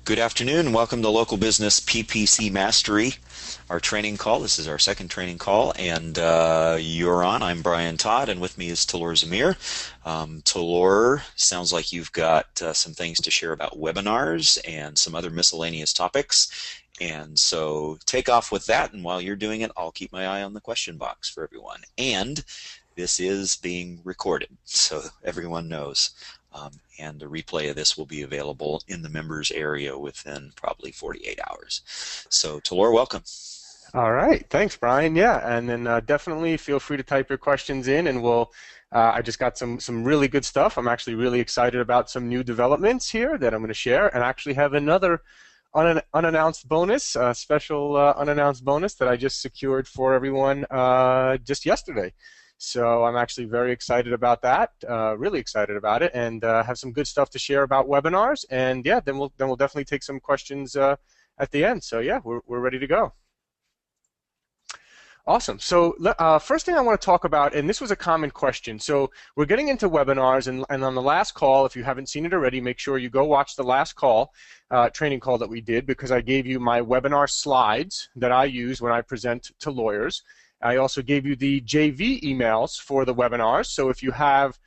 Good afternoon. Welcome to Local Business PPC Mastery, our training call. This is our second training call, and you're on. I'm Brian Todd, and with me is Talor Zamir. Talor, sounds like you've got some things to share about webinars and some other miscellaneous topics. And so take off with that, and while you're doing it, I'll keep my eye on the question box for everyone. And this is being recorded, so everyone knows. And a replay of this will be available in the members area within probably 48 hours. So, Talor, welcome. All right, thanks, Brian. Yeah, and then definitely feel free to type your questions in, and we'll. I just got some really good stuff. I'm actually really excited about some new developments here that I'm going to share, and actually have another unannounced bonus, special unannounced bonus that I just secured for everyone just yesterday. So I'm actually very excited about that, really excited about it, and have some good stuff to share about webinars. And yeah, then we'll definitely take some questions at the end. So yeah, we're ready to go. Awesome. So first thing I want to talk about, and this was a common question. So we're getting into webinars, and on the last call, if you haven't seen it already, make sure you go watch the last call, training call that we did, because I gave you my webinar slides that I use when I present to lawyers. I also gave you the JV emails for the webinars. So if you have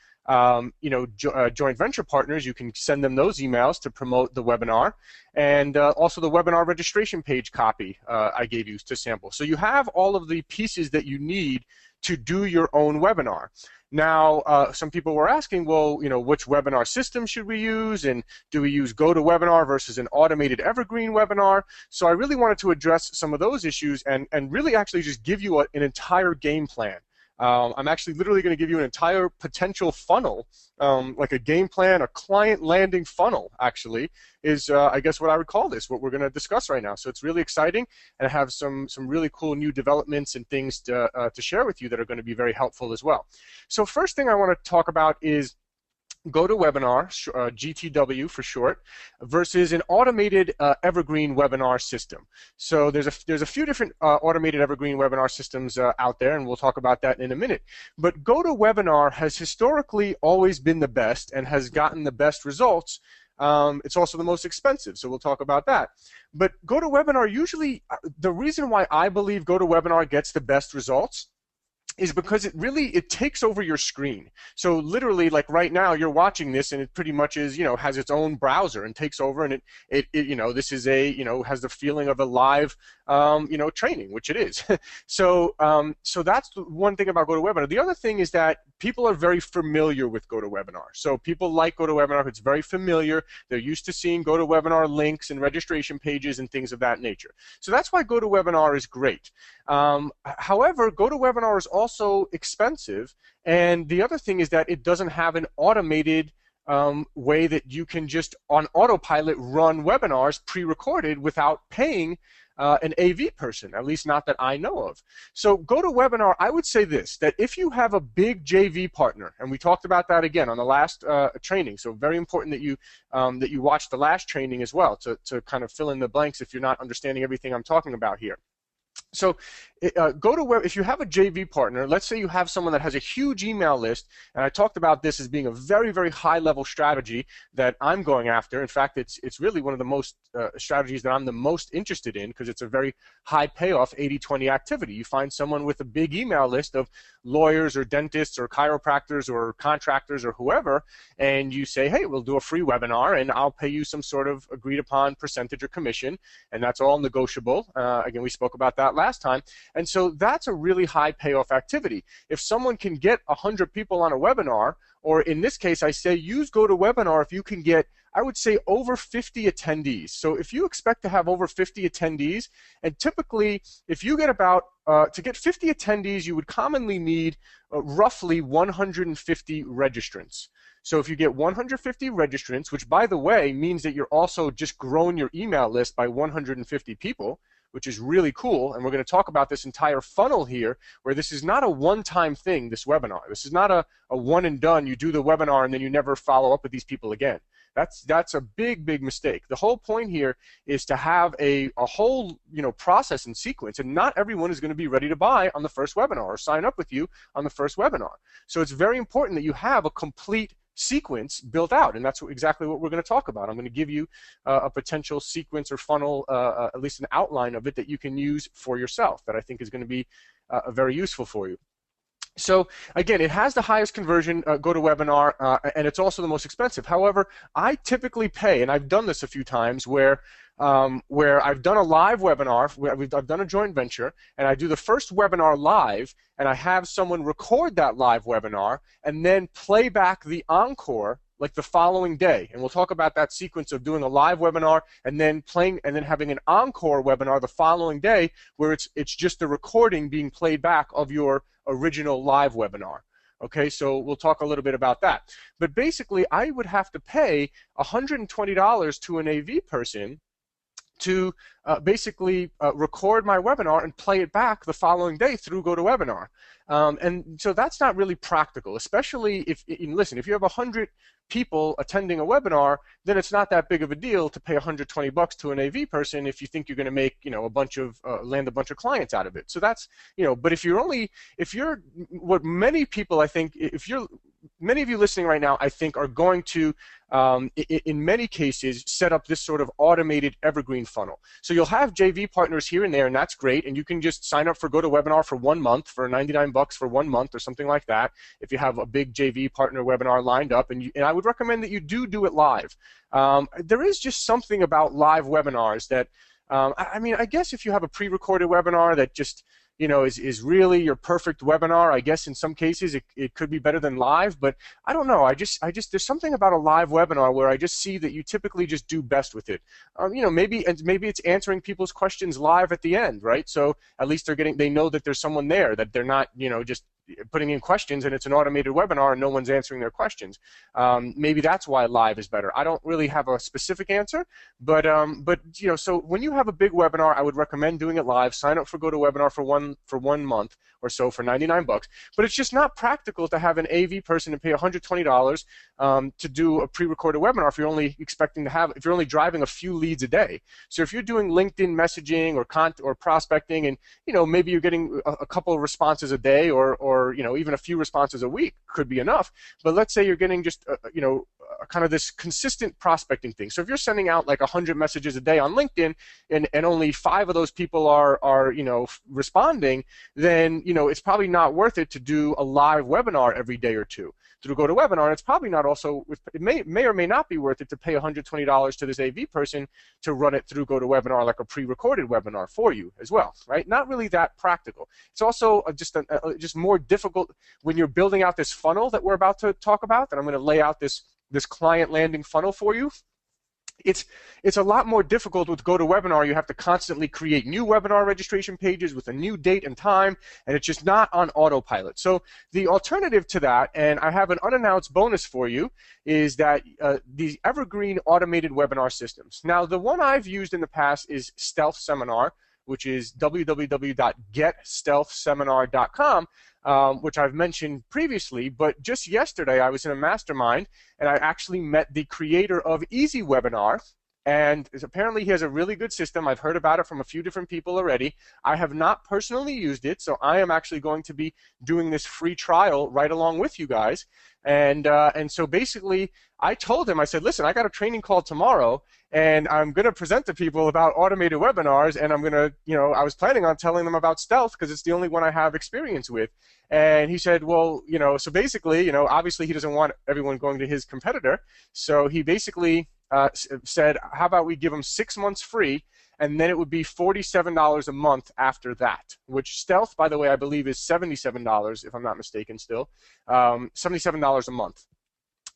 joint venture partners, you can send them those emails to promote the webinar. And also the webinar registration page copy I gave you to sample. So you have all of the pieces that you need to do your own webinar. Now, some people were asking, well, which webinar system should we use, and do we use GoToWebinar versus an automated evergreen webinar? So I really wanted to address some of those issues and really actually just give you an entire game plan. I'm actually literally going to give you an entire potential funnel, like a game plan, a client landing funnel, actually, is I guess what I would call this, what we're going to discuss right now. So it's really exciting, and I have some really cool new developments and things to share with you that are going to be very helpful as well. So first thing I want to talk about is GoToWebinar, GTW for short, versus an automated evergreen webinar system. So there's a few different automated evergreen webinar systems out there, and we'll talk about that in a minute. But GoToWebinar has historically always been the best and has gotten the best results. It's also the most expensive, so we'll talk about that. But GoToWebinar usually, the reason why I believe GoToWebinar gets the best results is because it takes over your screen. So literally, like right now, you're watching this, and it pretty much is, has its own browser and takes over, and this is has the feeling of a live, training, which it is. So that's the one thing about GoToWebinar. The other thing is that people are very familiar with GoToWebinar. So people like GoToWebinar. It's very familiar. They're used to seeing GoToWebinar links and registration pages and things of that nature. So that's why GoToWebinar is great. However, GoToWebinar is also expensive, and the other thing is that it doesn't have an automated way that you can just on autopilot run webinars pre-recorded without paying an AV person, at least not that I know of. So GoToWebinar, I would say this, that if you have a big JV partner, and we talked about that again on the last training, so very important that you watch the last training as well to kind of fill in the blanks if you're not understanding everything I'm talking about here. So if you have a JV partner, let's say you have someone that has a huge email list, and I talked about this as being a very, very high-level strategy that I'm going after. In fact, it's really one of the most strategies that I'm the most interested in, because it's a very high payoff 80-20 activity. You find someone with a big email list of lawyers or dentists or chiropractors or contractors or whoever, and you say, hey, we'll do a free webinar, and I'll pay you some sort of agreed-upon percentage or commission, and that's all negotiable. Again, we spoke about that last time. And so that's a really high payoff activity. If someone can get 100 people on a webinar, or in this case, I say use GoToWebinar if you can get, I would say, over 50 attendees. So if you expect to have over 50 attendees, and typically if you get about, to get 50 attendees, you would commonly need roughly 150 registrants. So if you get 150 registrants, which by the way means that you're also just growing your email list by 150 people, which is really cool, and we're going to talk about this entire funnel here, where this is not a one-time thing, this webinar. This is not a one and done, you do the webinar and then you never follow up with these people again. That's a big, big mistake. The whole point here is to have a whole process and sequence, and not everyone is going to be ready to buy on the first webinar or sign up with you on the first webinar. So it's very important that you have a complete sequence built out, and that's exactly what we're going to talk about. I'm going to give you a potential sequence or funnel, at least an outline of it that you can use for yourself that I think is going to be very useful for you. So again, it has the highest conversion GoToWebinar, and it's also the most expensive. However, I typically pay, and I've done this a few times, where I've done a live webinar, I've done a joint venture, and I do the first webinar live, and I have someone record that live webinar and then play back the encore like the following day. And we'll talk about that sequence of doing a live webinar and then playing and then having an encore webinar the following day where it's just a recording being played back of your original live webinar. Okay, so we'll talk a little bit about that. But basically, I would have to pay $120 to an AV person to basically record my webinar and play it back the following day through GoToWebinar. And so that's not really practical, especially if, listen, if you have 100 people attending a webinar, then it's not that big of a deal to pay $120 to an AV person if you think you're going to make, a bunch of, land a bunch of clients out of it. So that's, but if you're, what many people, I think, many of you listening right now, I think, are going to, in many cases, set up this sort of automated evergreen funnel. So you'll have JV partners here and there, and that's great, and you can just sign up for GoToWebinar for 1 month for $99 for 1 month or something like that if you have a big JV partner webinar lined up, and I would recommend that you do it live. There is just something about live webinars that, I mean, I guess if you have a pre-recorded webinar that just is really your perfect webinar. I guess in some cases it could be better than live, but I don't know. I just there's something about a live webinar where I just see that you typically just do best with it. Maybe it's answering people's questions live at the end, right? So at least they know that there's someone there, that they're not just putting in questions and it's an automated webinar and no one's answering their questions. Maybe that's why live is better. I don't really have a specific answer, but so when you have a big webinar, I would recommend doing it live. Sign up for GoToWebinar for 1 month or so for $99. But it's just not practical to have an AV person and pay $120 to do a pre-recorded webinar if you're only if you're only driving a few leads a day. So if you're doing LinkedIn messaging or prospecting, and maybe you're getting a couple of responses a day or even a few responses a week could be enough. But let's say you're getting just kind of this consistent prospecting thing. So if you're sending out like 100 messages a day on LinkedIn and only 5 of those people are responding, then it's probably not worth it to do a live webinar every day or two through GoToWebinar. And it's probably not also, it may or may not be worth it to pay $120 to this AV person to run it through GoToWebinar like a pre-recorded webinar for you as well, right? Not really that practical. It's also just more difficult when you're building out this funnel that we're about to talk about, that I'm going to lay out this client landing funnel for you. It's a lot more difficult with GoToWebinar. You have to constantly create new webinar registration pages with a new date and time, and it's just not on autopilot. So the alternative to that, and I have an unannounced bonus for you, is that these evergreen automated webinar systems. Now, the one I've used in the past is Stealth Seminar, which is www.getstealthseminar.com, which I've mentioned previously. But just yesterday, I was in a mastermind, and I actually met the creator of Easy Webinar, and apparently he has a really good system. I've heard about it from a few different people already. I have not personally used it, so I am actually going to be doing this free trial right along with you guys. And so basically, I told him, I said, listen, I got a training call tomorrow, and I'm going to present to people about automated webinars, and I'm going to, I was planning on telling them about Stealth because it's the only one I have experience with. And he said, well, so basically, obviously he doesn't want everyone going to his competitor, so he basically said, how about we give them 6 months free, and then it would be $47 a month after that, which Stealth, by the way, I believe is $77, if I'm not mistaken still, $77 a month.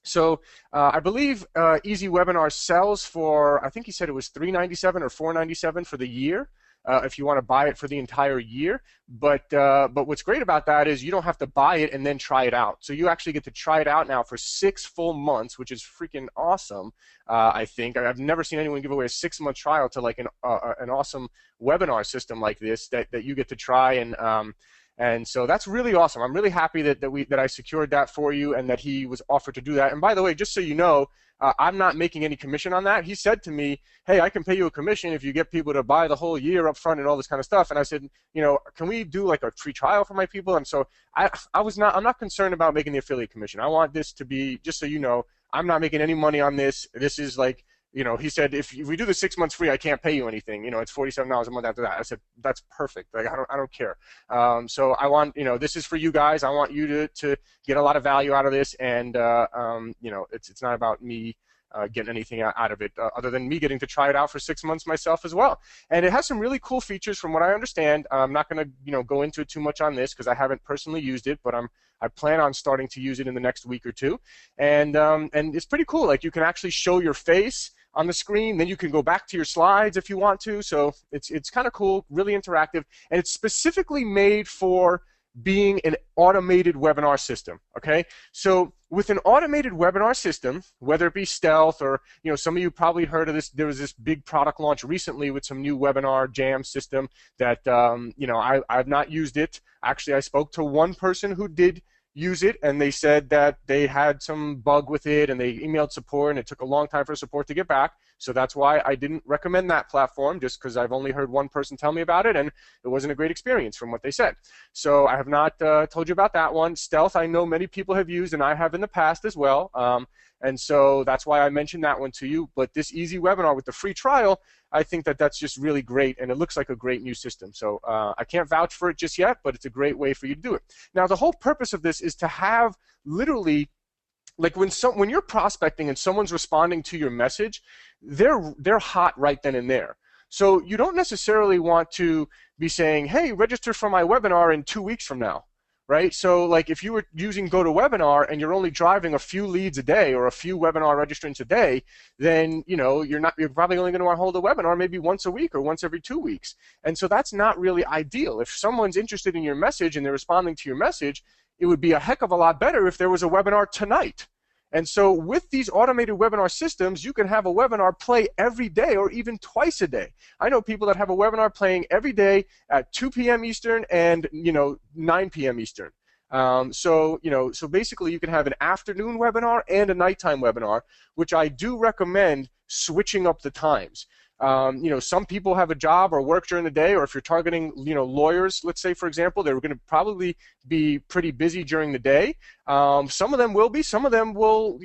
So I believe Easy Webinar sells for, I think he said it was $397 or $497 for the year, if you want to buy it for the entire year. But what's great about that is you don't have to buy it and then try it out. So you actually get to try it out now for 6 full months, which is freaking awesome. I think I've never seen anyone give away a 6-month trial to like an awesome webinar system like this that you get to try. And so that's really awesome. I'm really happy that I secured that for you and that he was offered to do that. And by the way, just so you know, I'm not making any commission on that. He said to me, hey, I can pay you a commission if you get people to buy the whole year up front and all this kind of stuff. And I said, can we do like a free trial for my people? And so I'm not concerned about making the affiliate commission. I want this to be, just so you know, I'm not making any money on this. This is like, he said, if we do the 6 months free, I can't pay you anything. It's $47 a month after that. I said, that's perfect. Like, I don't care. So I want, this is for you guys. I want you to get a lot of value out of this. And, it's not about me getting anything out of it other than me getting to try it out for 6 months myself as well. And it has some really cool features from what I understand. I'm not going to, go into it too much on this because I haven't personally used it, but I plan on starting to use it in the next week or two. And it's pretty cool. Like, you can actually show your face on the screen, then you can go back to your slides if you want to. So it's kind of cool, really interactive, and it's specifically made for being an automated webinar system. Okay, so with an automated webinar system, whether it be Stealth or some of you probably heard of this. There was this big product launch recently with some new webinar jam system that I've not used it. Actually, I spoke to one person who did use it, and they said that they had some bug with it, and they emailed support, and it took a long time for support to get back. So that's why I didn't recommend that platform, just because I've only heard one person tell me about it, and it wasn't a great experience from what they said. So I have not told you about that one. Stealth, I know many people have used, and I have in the past as well. And so that's why I mentioned that one to you. But this easy webinar with the free trial, I think that that's just really great, and it looks like a great new system. So I can't vouch for it just yet, but it's a great way for you to do it. Now, the whole purpose of this is to have literally, like when you're prospecting and someone's responding to your message, they're hot right then and there. So you don't necessarily want to be saying, hey, register for my webinar in 2 weeks from now. Right? So like if you were using GoToWebinar and you're only driving a few leads a day or a few webinar registrants a day, then you're probably only going to want to hold a webinar maybe once a week or once every 2 weeks. And so that's not really ideal. If someone's interested in your message and they're responding to your message, it would be a heck of a lot better if there was a webinar tonight. And so with these automated webinar systems, you can have a webinar play every day or even twice a day. I know people that have a webinar playing every day at 2 p.m. Eastern and 9 p.m. Eastern. So basically you can have an afternoon webinar and a nighttime webinar, which I do recommend switching up the times. Some people have a job or work during the day, or if you're targeting, lawyers, let's say, for example, they're going to probably be pretty busy during the day. Some of them will be, some of them will,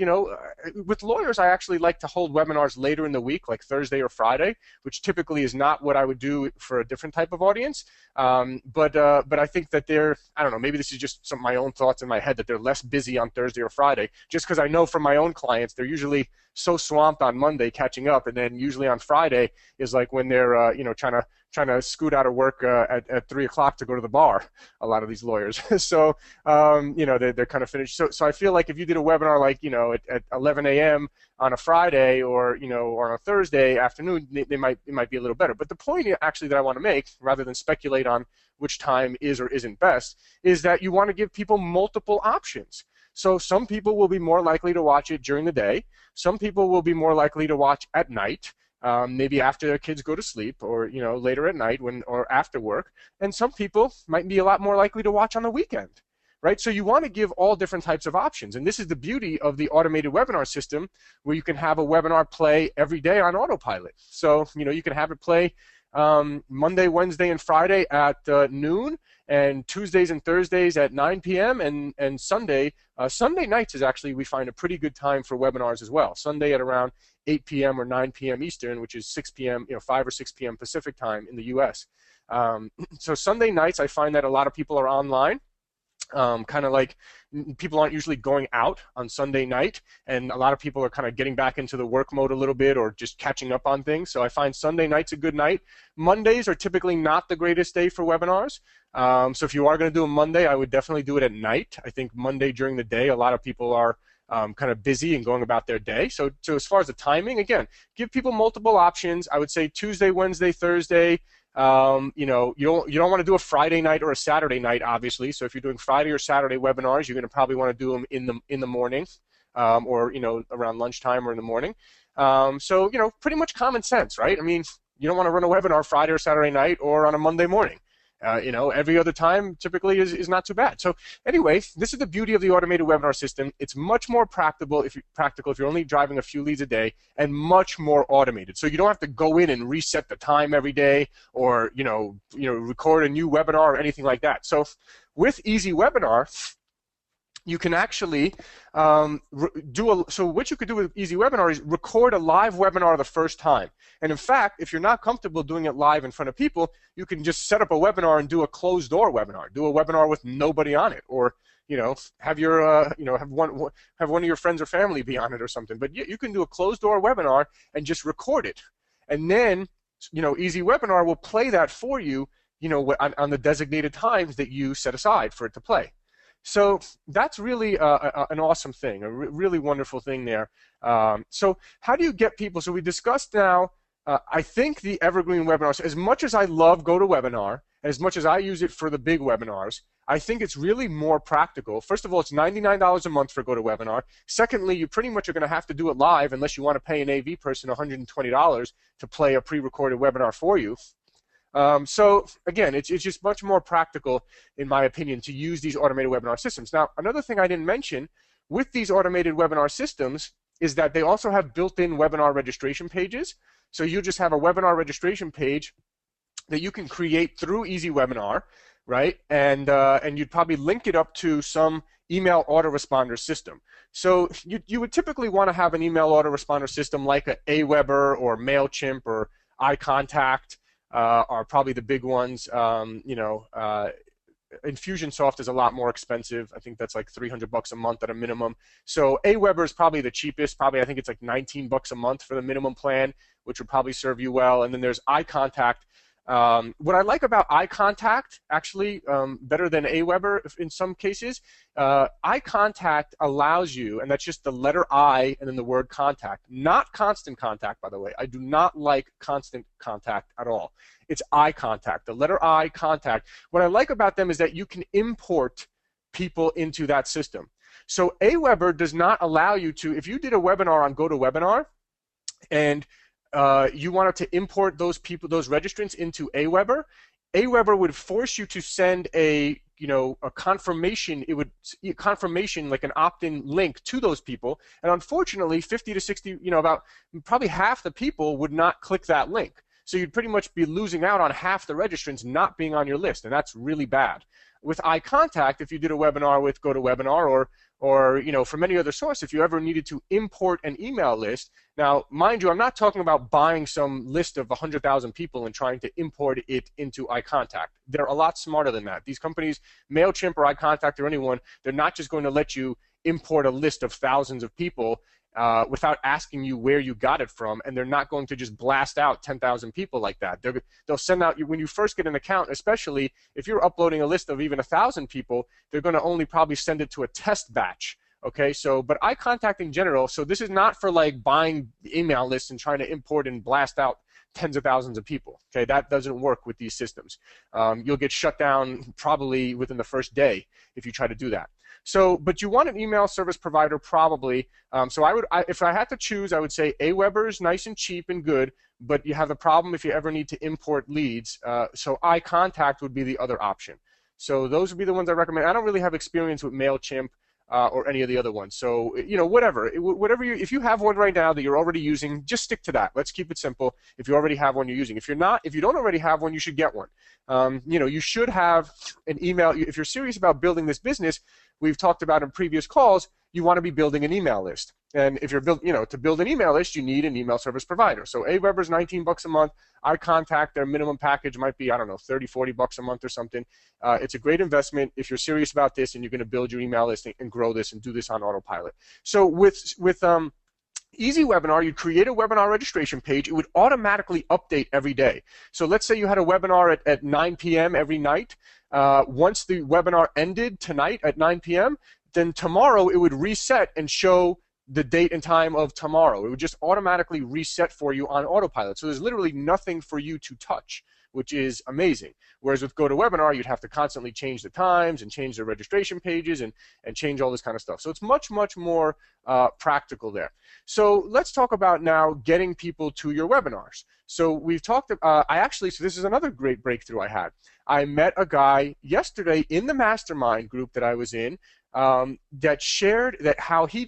with lawyers, I actually like to hold webinars later in the week, like Thursday or Friday, which typically is not what I would do for a different type of audience. But I think that I don't know, maybe this is just some of my own thoughts in my head, that they're less busy on Thursday or Friday, just because I know from my own clients, they're usually so swamped on Monday catching up, and then usually on Friday is like when they're trying to scoot out of work at 3 o'clock to go to the bar. A lot of these lawyers, so they're kind of finished. So I feel like if you did a webinar like at 11 a.m. on a Friday or or on a Thursday afternoon, it might be a little better. But the point actually that I want to make, rather than speculate on which time is or isn't best, is that you want to give people multiple options. So some people will be more likely to watch it during the day. Some people will be more likely to watch at night, maybe after their kids go to sleep, or later at night or after work. And some people might be a lot more likely to watch on the weekend, right? So you want to give all different types of options. And this is the beauty of the automated webinar system, where you can have a webinar play every day on autopilot. So you can have it play Monday, Wednesday, and Friday at noon, and Tuesdays and Thursdays at 9 p.m. and Sunday nights is actually, we find, a pretty good time for webinars as well. Sunday at around 8 p.m. or 9 p.m. Eastern, which is 6 p.m. 5 or 6 p.m. Pacific time in the U.S. So Sunday nights, I find that a lot of people are online. Kind of like people aren't usually going out on Sunday night, and a lot of people are kind of getting back into the work mode a little bit, or just catching up on things. So I find Sunday night's a good night. Mondays are typically not the greatest day for webinars. So if you are going to do a Monday, I would definitely do it at night. I think Monday during the day, a lot of people are kind of busy and going about their day. So as far as the timing, again, give people multiple options. I would say Tuesday, Wednesday, Thursday. You don't want to do a Friday night or a Saturday night, obviously. So if you're doing Friday or Saturday webinars, you're going to probably want to do them in the morning, or around lunchtime or in the morning. So pretty much common sense, right? I mean, you don't want to run a webinar Friday or Saturday night or on a Monday morning. Every other time typically is not too bad. So anyway, this is the beauty of the automated webinar system. It's much more practical if you're only driving a few leads a day, and much more automated. So you don't have to go in and reset the time every day, or record a new webinar or anything like that. So with Easy Webinar, you can actually so what you could do with Easy Webinar is record a live webinar the first time. And in fact, if you're not comfortable doing it live in front of people, you can just set up a webinar and do a closed door webinar. Do a webinar with nobody on it, or have your have one of your friends or family be on it or something. But you can do a closed door webinar and just record it, and then Easy Webinar will play that for you, on the designated times that you set aside for it to play. So that's really an awesome thing, a really wonderful thing there. So how do you get people? So we discussed now, I think the evergreen webinars, as much as I love GoToWebinar, and as much as I use it for the big webinars, I think it's really more practical. First of all, it's $99 a month for GoToWebinar. Secondly, you pretty much are going to have to do it live unless you want to pay an AV person $120 to play a pre-recorded webinar for you. So again, it's just much more practical, in my opinion, to use these automated webinar systems. Now, another thing I didn't mention with these automated webinar systems is that they also have built-in webinar registration pages. So you just have a webinar registration page that you can create through Easy Webinar, right? And you'd probably link it up to some email autoresponder system. So you would typically want to have an email autoresponder system like Aweber or MailChimp or iContact. Are probably the big ones. Infusionsoft is a lot more expensive. I think that's like $300 a month at a minimum. So Aweber is probably the cheapest. Probably I think it's like $19 a month for the minimum plan, which would probably serve you well. And then there's iContact. What I like about iContact, actually, better than Aweber in some cases, iContact allows you, and that's just the letter I and then the word contact, not constant contact, by the way. I do not like constant contact at all. It's iContact, the letter I, contact. What I like about them is that you can import people into that system. So Aweber does not allow you to, if you did a webinar on GoToWebinar, and you wanted to import those people, those registrants into Aweber, Aweber would force you to send a confirmation. It would confirmation, like an opt-in link to those people, and unfortunately 50 to 60, about probably half the people would not click that link. So you'd pretty much be losing out on half the registrants not being on your list, and that's really bad. With iContact, if you did a webinar with GoToWebinar or from any other source, if you ever needed to import an email list, now mind you, I'm not talking about buying some list of 100,000 people and trying to import it into iContact. They're a lot smarter than that. These companies, MailChimp or iContact or anyone, they're not just going to let you import a list of thousands of people without asking you where you got it from, and they're not going to just blast out 10,000 people like that. They'll send out, when you first get an account, especially if you're uploading a list of even 1,000 people, they're going to only probably send it to a test batch. Okay, so, but iContact in general, so this is not for like buying email lists and trying to import and blast out tens of thousands of people. Okay, that doesn't work with these systems. You'll get shut down probably within the first day if you try to do that. So, but you want an email service provider probably. So if I had to choose, I would say Aweber is nice and cheap and good, but you have the problem if you ever need to import leads. So iContact would be the other option. So those would be the ones I recommend. I don't really have experience with MailChimp or any of the other ones. So, whatever if you have one right now that you're already using, just stick to that. Let's keep it simple. If you already have one you're using. If you don't already have one, you should get one. You should have an email. If you're serious about building this business, we've talked about in previous calls, you want to be building an email list. And if you're to build an email list, you need an email service provider. So Aweber is $19 a month. iContact, their minimum package might be, I don't know, $30, $40 a month or something. It's a great investment if you're serious about this and you're going to build your email list and grow this and do this on autopilot. So with Easy Webinar, you'd create a webinar registration page. It would automatically update every day. So let's say you had a webinar at 9 p.m. every night. Once the webinar ended tonight at 9 p.m., then tomorrow it would reset and show the date and time of tomorrow. It would just automatically reset for you on autopilot. So there's literally nothing for you to touch. which is amazing. Whereas with GoToWebinar, you'd have to constantly change the times and change the registration pages and change all this kind of stuff. So it's much, much more practical there. So let's talk about now getting people to your webinars. So we've talked, so this is another great breakthrough I had. I met a guy yesterday in the mastermind group that I was in that shared that how he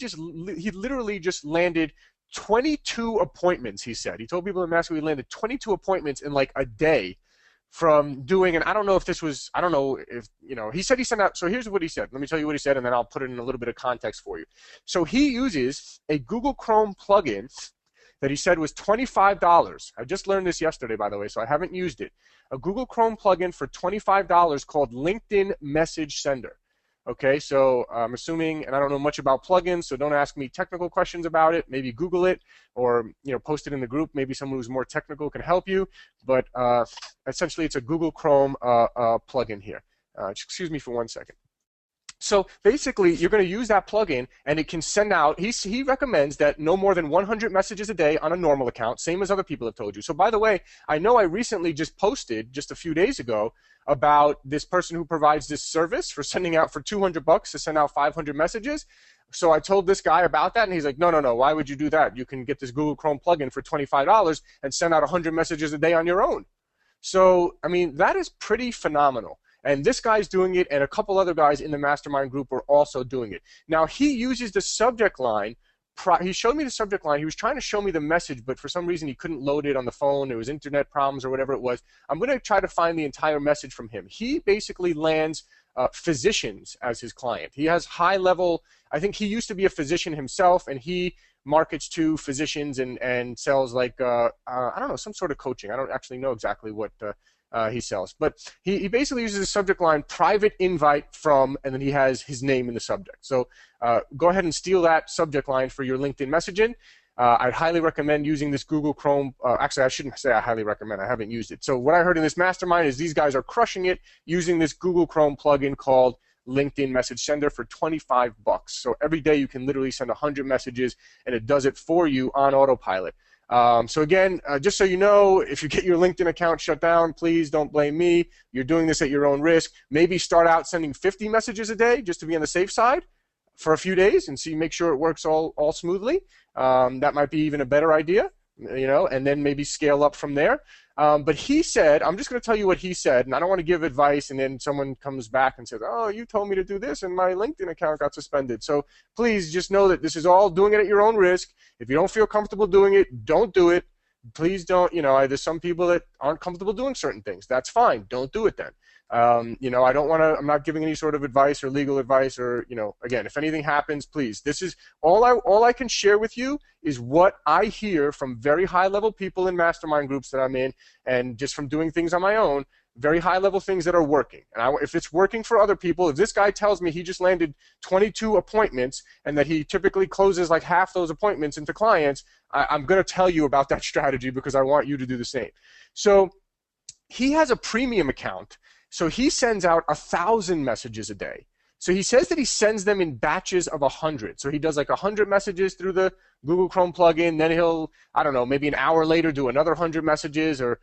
literally just landed 22 appointments, he said. He told people in the mastermind he landed 22 appointments in like a day from doing, and I don't know if this was, I don't know if, he said he sent out, so here's what he said. Let me tell you what he said, and then I'll put it in a little bit of context for you. So he uses a Google Chrome plugin that he said was $25. I just learned this yesterday, by the way, so I haven't used it. A Google Chrome plugin for $25 called LinkedIn Message Sender. Okay, so I'm assuming, and I don't know much about plugins, so don't ask me technical questions about it. Maybe Google it or post it in the group. Maybe someone who's more technical can help you. But essentially, it's a Google Chrome plugin here. Excuse me for 1 second. So basically, you're going to use that plugin, and it can send out. He recommends that no more than 100 messages a day on a normal account, same as other people have told you. So by the way, I know I recently just posted just a few days ago about this person who provides this service for sending out for $200 to send out 500 messages. So I told this guy about that, and he's like, no, why would you do that? You can get this Google Chrome plugin for $25 and send out 100 messages a day on your own. So, I mean, that is pretty phenomenal. And this guy's doing it, and a couple other guys in the mastermind group are also doing it. Now, he uses the subject line. He showed me the subject line. He was trying to show me the message, but for some reason he couldn't load it on the phone. There was internet problems or whatever it was. I'm going to try to find the entire message from him. He basically lands physicians as his client. He has high level, I think he used to be a physician himself, and he markets to physicians and sells like, I don't know, some sort of coaching. I don't actually know exactly what he sells. But he basically uses the subject line, private invite from, and then he has his name in the subject. So go ahead and steal that subject line for your LinkedIn messaging. I'd highly recommend using this Google Chrome. Actually, I shouldn't say I highly recommend. I haven't used it. So what I heard in this mastermind is these guys are crushing it using this Google Chrome plugin called LinkedIn Message Sender for $25. So every day you can literally send 100 messages, and it does it for you on autopilot. So again, just so you know, if you get your LinkedIn account shut down, please don't blame me. You're doing this at your own risk. Maybe start out sending 50 messages a day just to be on the safe side for a few days and see, make sure it works all smoothly. That might be even a better idea, and then maybe scale up from there. But he said, I'm just going to tell you what he said, and I don't want to give advice and then someone comes back and says, oh, you told me to do this and my LinkedIn account got suspended. So please just know that this is all doing it at your own risk. If you don't feel comfortable doing it, don't do it. Please don't, there's some people that aren't comfortable doing certain things. That's fine. Don't do it then. I don't want to, I'm not giving any sort of advice or legal advice or, again, if anything happens, please, this is all I can share with you is what I hear from very high level people in mastermind groups that I'm in, and just from doing things on my own, very high level things that are working. And if it's working for other people, if this guy tells me he just landed 22 appointments and that he typically closes like half those appointments into clients, I'm going to tell you about that strategy because I want you to do the same. So he has a premium account. So he sends out 1,000 messages a day. So he says that he sends them in batches of 100. So he does like 100 messages through the Google Chrome plugin. Then he'll, I don't know, maybe an hour later do another 100 messages, or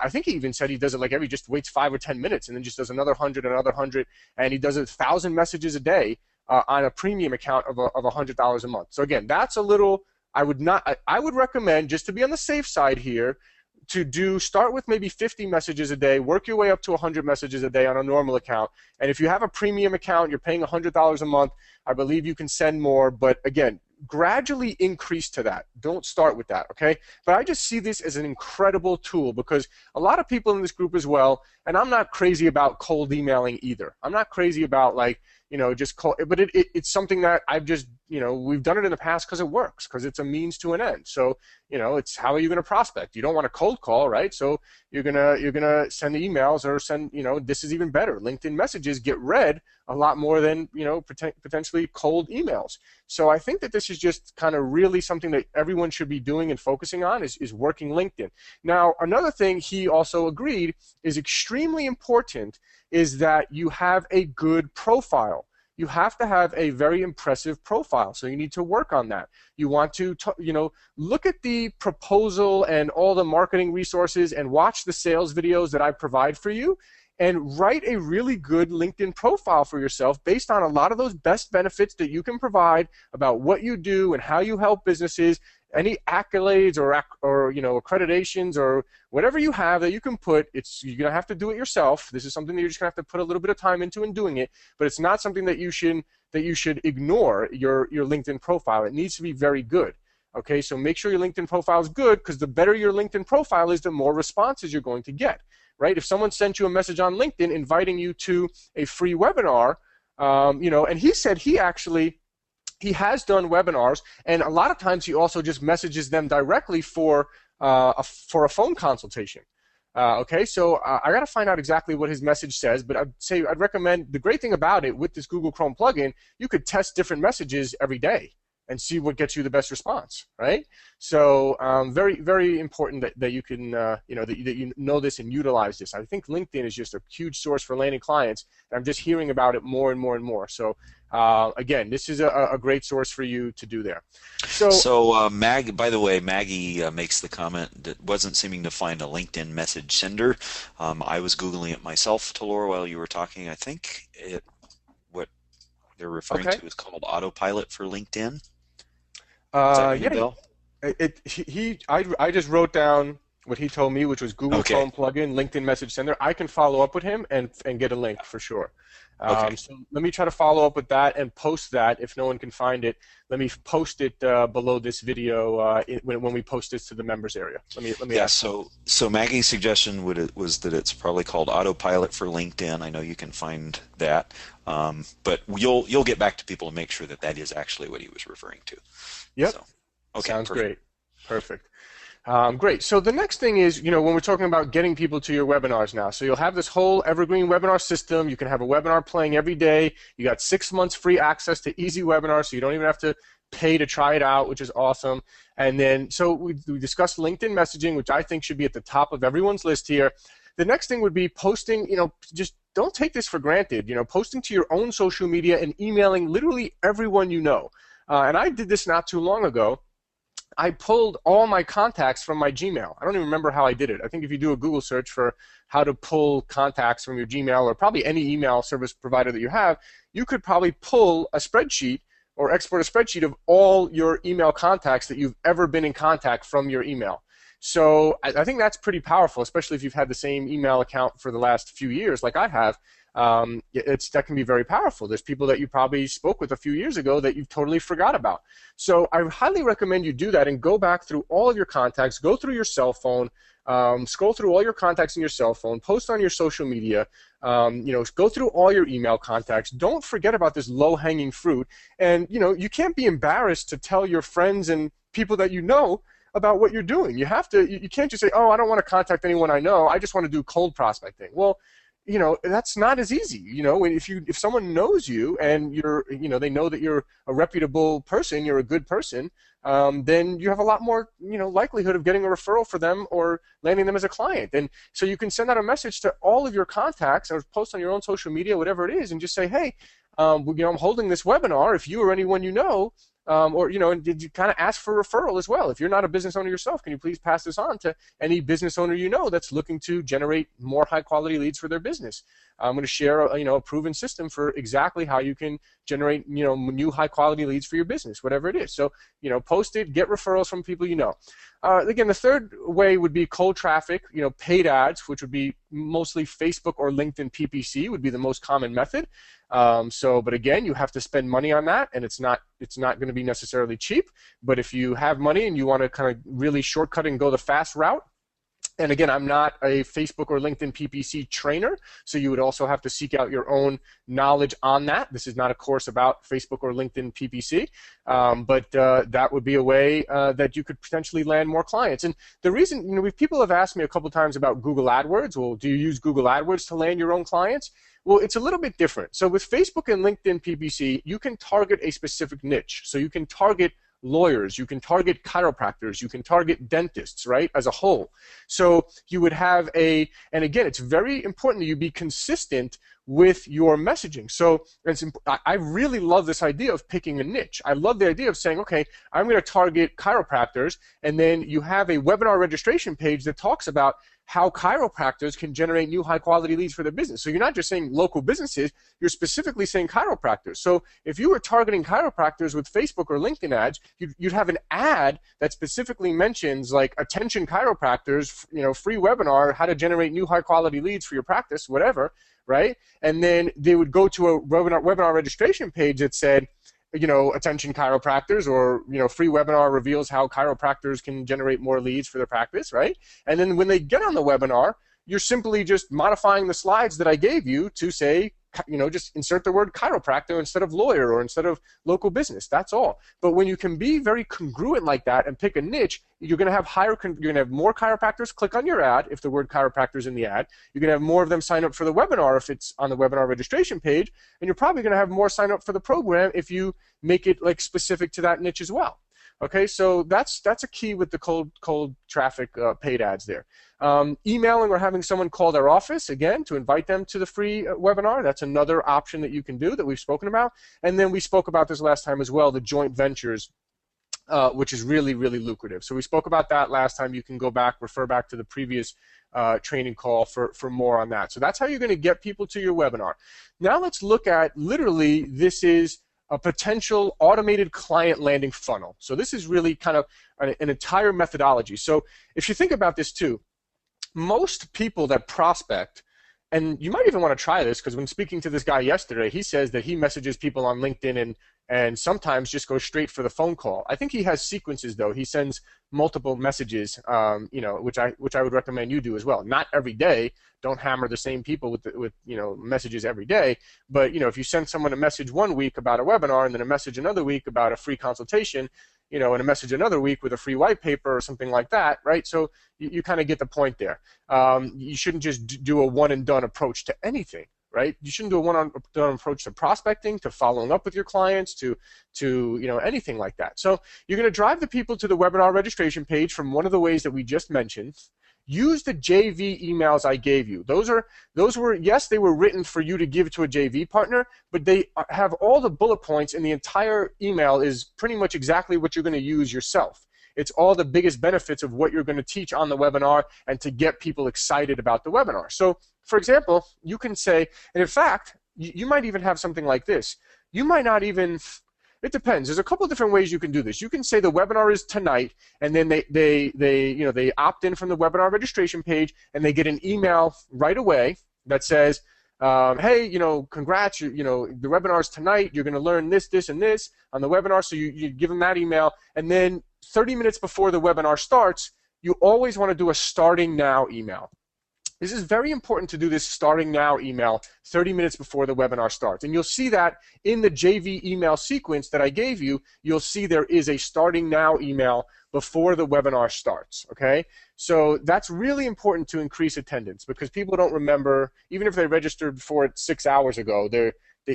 I think he even said he does it like just waits 5 or 10 minutes and then just does another 100, another 100, and he does 1,000 messages a day on a premium account of $100 a month. So again, that's a little. I would recommend, just to be on the safe side here, to start with maybe 50 messages a day, work your way up to 100 messages a day on a normal account. And if you have a premium account, you're paying $100 a month, I believe you can send more. But again, gradually increase to that. Don't start with that, okay? But I just see this as an incredible tool because a lot of people in this group as well, and I'm not crazy about cold emailing either. I'm not crazy about like, just cold, but it's something that I've just, we've done it in the past because it works, because it's a means to an end. So, it's how are you going to prospect? You don't want a cold call, right? So you're gonna send emails or send, this is even better. LinkedIn messages get read a lot more than, potentially cold emails. So I think that this is just kind of really something that everyone should be doing and focusing on is working LinkedIn. Now, another thing he also agreed is extremely important is that you have a good profile. you have to have a very impressive profile. So you need to work on that. You want to, look at the proposal and all the marketing resources and watch the sales videos that I provide for you, and write a really good LinkedIn profile for yourself based on a lot of those best benefits that you can provide about what you do and how you help businesses. Any accolades or accreditations or whatever you have that you can put, you're gonna have to do it yourself. This is something that you're just gonna have to put a little bit of time into in doing it, but it's not something that you should ignore your LinkedIn profile. It needs to be very good. Okay, so make sure your LinkedIn profile is good, because the better your LinkedIn profile is, the more responses you're going to get. Right? If someone sent you a message on LinkedIn inviting you to a free webinar, and he said he has done webinars, and a lot of times he also just messages them directly for a phone consultation. Okay, so I got to find out exactly what his message says, but I'd recommend, the great thing about it with this Google Chrome plugin, you could test different messages every day and see what gets you the best response, right? So very, very important that you can, that you know this and utilize this. I think LinkedIn is just a huge source for landing clients, and I'm just hearing about it more and more and more. So again, this is a great source for you to do there. So by the way, Maggie makes the comment that wasn't seeming to find a LinkedIn message sender. I was Googling it myself, Talor, while you were talking. I think what they're referring to is called Autopilot for LinkedIn. Yeah, I just wrote down what he told me, which was Google Chrome plugin, LinkedIn Message Sender. I can follow up with him and get a link for sure. So let me try to follow up with that and post that. If no one can find it, let me post it below this video when we post this to the members area. Let me ask. So Maggie's suggestion was that it's probably called Autopilot for LinkedIn. I know you can find that, but you'll get back to people and make sure that is actually what he was referring to. Yep. So, sounds great. Perfect. Great. So the next thing is, when we're talking about getting people to your webinars now. So you'll have this whole evergreen webinar system. You can have a webinar playing every day. You got 6 months free access to easy webinars, so you don't even have to pay to try it out, which is awesome. And then, so we discussed LinkedIn messaging, which I think should be at the top of everyone's list here. The next thing would be posting, just don't take this for granted, posting to your own social media and emailing literally everyone you know. And I did this not too long ago. I pulled all my contacts from my Gmail. I don't even remember how I did it. I think if you do a Google search for how to pull contacts from your Gmail, or probably any email service provider that you have, you could probably pull a spreadsheet or export a spreadsheet of all your email contacts that you've ever been in contact from your email. So I think that's pretty powerful, especially if you've had the same email account for the last few years like I have. That can be very powerful. There's people that you probably spoke with a few years ago that you've totally forgot about. So I highly recommend you do that and go back through all of your contacts, go through your cell phone, scroll through all your contacts in your cell phone, post on your social media, go through all your email contacts. Don't forget about this low-hanging fruit. And, you can't be embarrassed to tell your friends and people that you know about what you're doing. You can't just say, oh, I don't want to contact anyone I know. I just want to do cold prospecting. Well, that's not as easy. If someone knows you and they know that you're a reputable person, you're a good person, then you have a lot more, likelihood of getting a referral for them or landing them as a client. And so you can send out a message to all of your contacts or post on your own social media, whatever it is, and just say, hey, I'm holding this webinar. If you or anyone you know, and did you kind of ask for referral as well? If you're not a business owner yourself, can you please pass this on to any business owner you know that's looking to generate more high-quality leads for their business? I'm going to share a proven system for exactly how you can generate new high-quality leads for your business, whatever it is. So post it, get referrals from people you know. Again, the third way would be cold traffic, paid ads, which would be mostly Facebook or LinkedIn PPC would be the most common method. But again, you have to spend money on that, and it's not going to be necessarily cheap. But if you have money and you want to kind of really shortcut and go the fast route, and again, I'm not a Facebook or LinkedIn PPC trainer, so you would also have to seek out your own knowledge on that. This is not a course about Facebook or LinkedIn PPC, but that would be a way that you could potentially land more clients. And the reason, people have asked me a couple times about Google AdWords. Well, do you use Google AdWords to land your own clients? Well, it's a little bit different. So with Facebook and LinkedIn PPC, you can target a specific niche. So you can target lawyers, you can target chiropractors, you can target dentists, right, as a whole. So you would have and again, it's very important that you be consistent with your messaging. So I really love this idea of picking a niche. I love the idea of saying, okay, I'm going to target chiropractors, and then you have a webinar registration page that talks about how chiropractors can generate new high-quality leads for their business. So you're not just saying local businesses, you're specifically saying chiropractors. So if you were targeting chiropractors with Facebook or LinkedIn ads, you'd have an ad that specifically mentions like attention chiropractors, free webinar, how to generate new high-quality leads for your practice, whatever, right? And then they would go to a webinar registration page that said, attention chiropractors, or, free webinar reveals how chiropractors can generate more leads for their practice, right? And then when they get on the webinar, you're simply just modifying the slides that I gave you to say, just insert the word chiropractor instead of lawyer or instead of local business. That's all. But when you can be very congruent like that and pick a niche, you're going to have more chiropractors click on your ad if the word chiropractor is in the ad. You're going to have more of them sign up for the webinar if it's on the webinar registration page, and you're probably going to have more sign up for the program if you make it like specific to that niche as well. Okay, so that's a key with the cold traffic paid ads there. Emailing or having someone call their office, again, to invite them to the free webinar. That's another option that you can do that we've spoken about. And then we spoke about this last time as well, the joint ventures, which is really, really lucrative. So we spoke about that last time. You can go back, refer back to the previous training call for more on that. So that's how you're going to get people to your webinar. Now let's look at, literally, this is a potential automated client landing funnel. So this is really kind of an entire methodology. So if you think about this too, most people that prospect, and you might even want to try this, because when speaking to this guy yesterday, he says that he messages people on LinkedIn and sometimes just goes straight for the phone call. I think he has sequences though. He sends multiple messages, which I would recommend you do as well. Not every day. Don't hammer the same people with messages every day. But if you send someone a message one week about a webinar and then a message another week about a free consultation, and a message another week with a free white paper or something like that, right? So you kind of get the point there. You shouldn't just do a one and done approach to anything, right? You shouldn't do a one and done approach to prospecting, to following up with your clients, to anything like that. So you're going to drive the people to the webinar registration page from one of the ways that we just mentioned. Use the JV emails I gave you. Those were, yes, they were written for you to give to a JV partner, but they have all the bullet points, and the entire email is pretty much exactly what you're going to use yourself. It's all the biggest benefits of what you're going to teach on the webinar and to get people excited about the webinar. So, for example, you can say, and in fact, you might even have something like this. You might not even, it depends. There's a couple different ways you can do this. You can say the webinar is tonight, and then they opt in from the webinar registration page, and they get an email right away that says, hey, congrats, the webinar is tonight. You're going to learn this, this, and this on the webinar. So you give them that email, and then 30 minutes before the webinar starts, you always want to do a starting now email. This is very important to do this starting now email 30 minutes before the webinar starts. And you'll see that in the JV email sequence that I gave you, you'll see there is a starting now email before the webinar starts, okay? So that's really important to increase attendance, because people don't remember, even if they registered for it 6 hours ago, a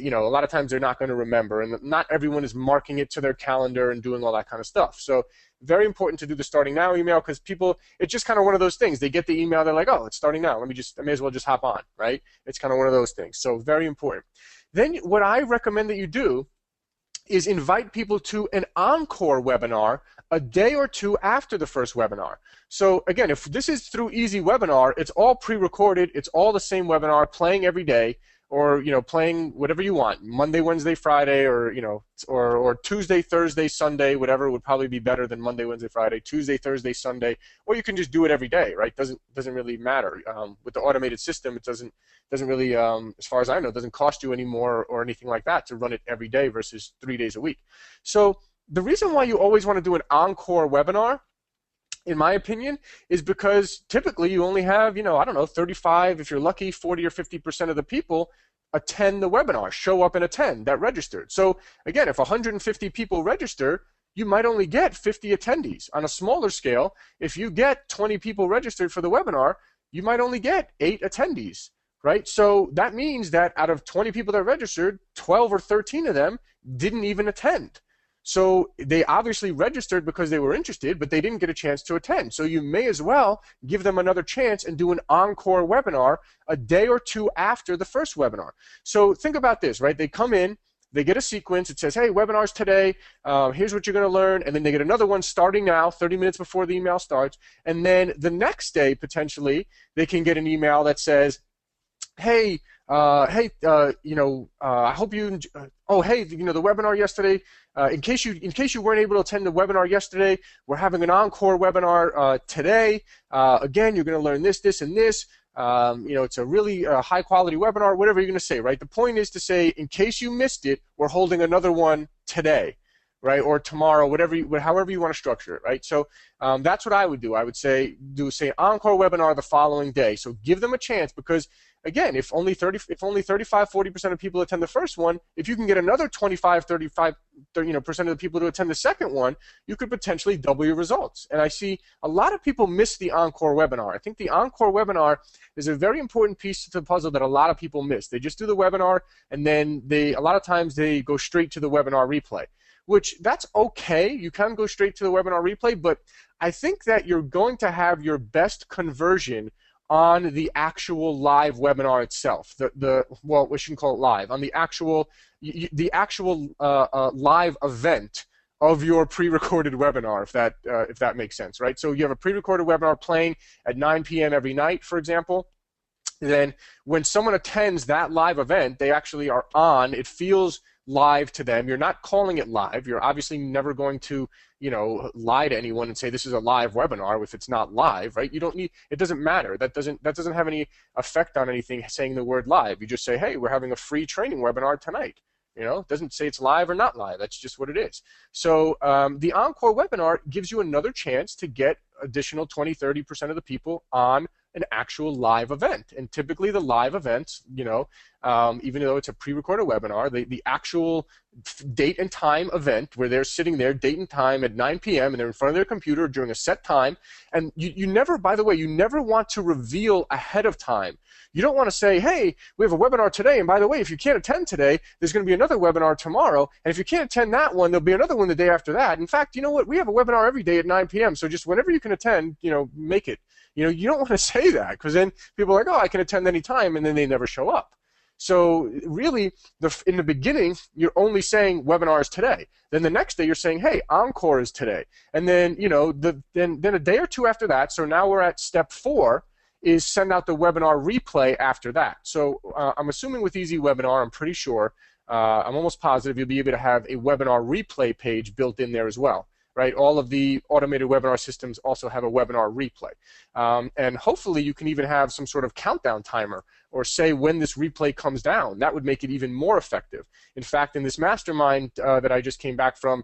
lot of times they're not going to remember, and not everyone is marking it to their calendar and doing all that kind of stuff. So very important to do the starting now email, because people, it's just kind of one of those things. They get the email, they're like, oh, it's starting now. I may as well just hop on, right? It's kind of one of those things. So very important. Then what I recommend that you do is invite people to an encore webinar a day or two after the first webinar. So again, if this is through Easy Webinar, it's all pre-recorded, it's all the same webinar playing every day, or playing whatever you want, Monday, Wednesday, Friday, or or Tuesday, Thursday, Sunday, whatever would probably be better than Monday, Wednesday, Friday, Tuesday, Thursday, Sunday, or you can just do it every day, right? Doesn't really matter. With the automated system, it doesn't really, as far as I know, it doesn't cost you any more or anything like that to run it every day versus 3 days a week. So the reason why you always want to do an encore webinar, in my opinion, is because typically you only have, 35, if you're lucky, 40 or 50% of the people attend the webinar, show up and attend that registered. So again, if 150 people register, you might only get 50 attendees. On a smaller scale, if you get 20 people registered for the webinar, you might only get 8 attendees, right? So that means that out of 20 people that registered, 12 or 13 of them didn't even attend. So they obviously registered because they were interested, but they didn't get a chance to attend. So you may as well give them another chance and do an encore webinar a day or two after the first webinar. So think about this, right? They come in, they get a sequence. It says, hey, webinars today. Here's what you're going to learn. And then they get another one starting now, 30 minutes before the email starts. And then the next day, potentially, they can get an email that says, hey, I hope you. Oh, hey, the webinar yesterday. In case you weren't able to attend the webinar yesterday, we're having an encore webinar today. Again, you're going to learn this, this, and this. It's a really high quality webinar. Whatever you're going to say, right? The point is to say, in case you missed it, we're holding another one today, right, or tomorrow, however you want to structure it, right? So that's what I would do. I would say encore webinar the following day. So give them a chance, because again, if only 35-40% of people attend the first one, if you can get another 25-35% of the people to attend the second one, you could potentially double your results. And I see a lot of people miss the encore webinar. I think the encore webinar is a very important piece to the puzzle that a lot of people miss. They just do the webinar, and then a lot of times they go straight to the webinar replay, which that's okay. You can go straight to the webinar replay, but I think that you're going to have your best conversion on the actual live webinar itself. Well, we shouldn't call it live. On the actual live event of your pre-recorded webinar, if that makes sense, right? So you have a pre-recorded webinar playing at 9 p.m. every night, for example. Then when someone attends that live event, they actually are on. It feels live to them. You're not calling it live. You're obviously never going to, lie to anyone and say this is a live webinar if it's not live, right? You don't need. It doesn't matter. That doesn't have any effect on anything saying the word live. You just say, hey, we're having a free training webinar tonight. It doesn't say it's live or not live. That's just what it is. So the encore webinar gives you another chance to get additional 20-30% of the people on an actual live event. And typically the live events, even though it's a pre-recorded webinar, the actual date and time event where they're sitting there, date and time at 9 p.m. and they're in front of their computer during a set time. And you never, by the way, you never want to reveal ahead of time. You don't want to say, hey, we have a webinar today, and by the way, if you can't attend today, there's going to be another webinar tomorrow, and if you can't attend that one, there'll be another one the day after that. In fact, you know what? We have a webinar every day at 9 p.m., so just whenever you can attend, make it. You don't want to say that, because then people are like, oh, I can attend any time, and then they never show up. So really, in the beginning, you're only saying webinars today. Then the next day, you're saying, hey, encore is today. And then, then a day or two after that, so now we're at step 4, is send out the webinar replay after that. So I'm assuming with Easy Webinar, I'm pretty sure, I'm almost positive you'll be able to have a webinar replay page built in there as well. Right? All of the automated webinar systems also have a webinar replay. And hopefully you can even have some sort of countdown timer or say when this replay comes down. That would make it even more effective. In fact, in this mastermind that I just came back from,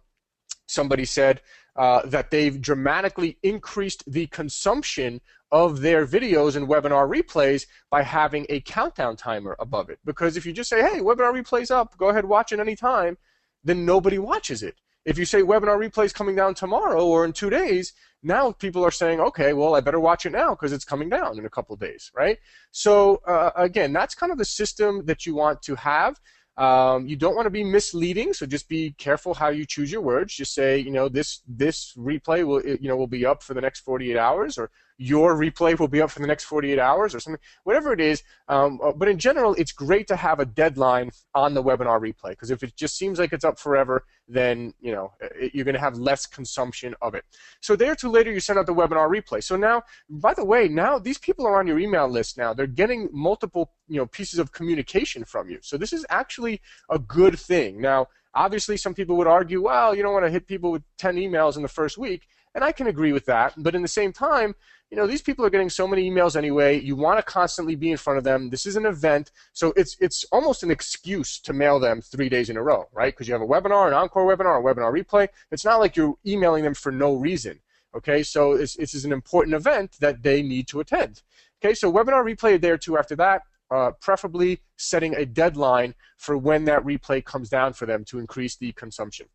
somebody said that they've dramatically increased the consumption of their videos and webinar replays by having a countdown timer above it. Because if you just say, hey, webinar replay's up, go ahead, watch it anytime, then nobody watches it. If you say webinar replay is coming down tomorrow or in 2 days, now people are saying, okay, well, I better watch it now because it's coming down in a couple of days, right? So again, that's kind of the system that you want to have. You don't want to be misleading, so just be careful how you choose your words. Just say, this replay will be up for the next 48 hours, or your replay will be up for the next 48 hours, or something, whatever it is. But in general, it's great to have a deadline on the webinar replay, because if it just seems like it's up forever, then you're going to have less consumption of it. So a day or two later, you send out the webinar replay. So now, by the way, now these people are on your email list now. They're getting multiple pieces of communication from you. So this is actually a good thing. Now, obviously, some people would argue, well, you don't want to hit people with 10 emails in the first week, and I can agree with that. But in the same time, these people are getting so many emails anyway. You want to constantly be in front of them. This is an event, so it's almost an excuse to mail them 3 days in a row, right? Because you have a webinar, an encore webinar, a webinar replay. It's not like you're emailing them for no reason, okay? So this is an important event that they need to attend. Okay, so webinar replay a day or two after that, preferably setting a deadline for when that replay comes down for them to increase the consumption.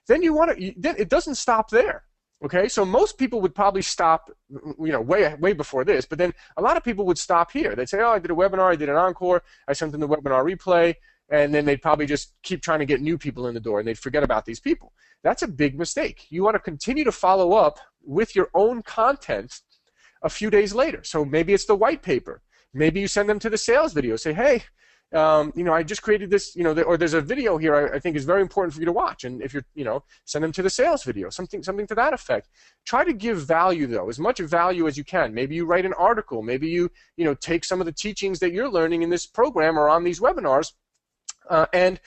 Then it doesn't stop there. Okay, so most people would probably stop, way before this, but then a lot of people would stop here. They'd say, oh, I did a webinar, I did an encore, I sent them the webinar replay, and then they'd probably just keep trying to get new people in the door, and they'd forget about these people. That's a big mistake. You want to continue to follow up with your own content a few days later. So maybe it's the white paper. Maybe you send them to the sales video. Say, hey, I just created this, or there's a video here I think is very important for you to watch. And if you're, send them to the sales video, something to that effect. Try to give value, though, as much value as you can. Maybe you write an article. Maybe you, take some of the teachings that you're learning in this program or on these webinars, and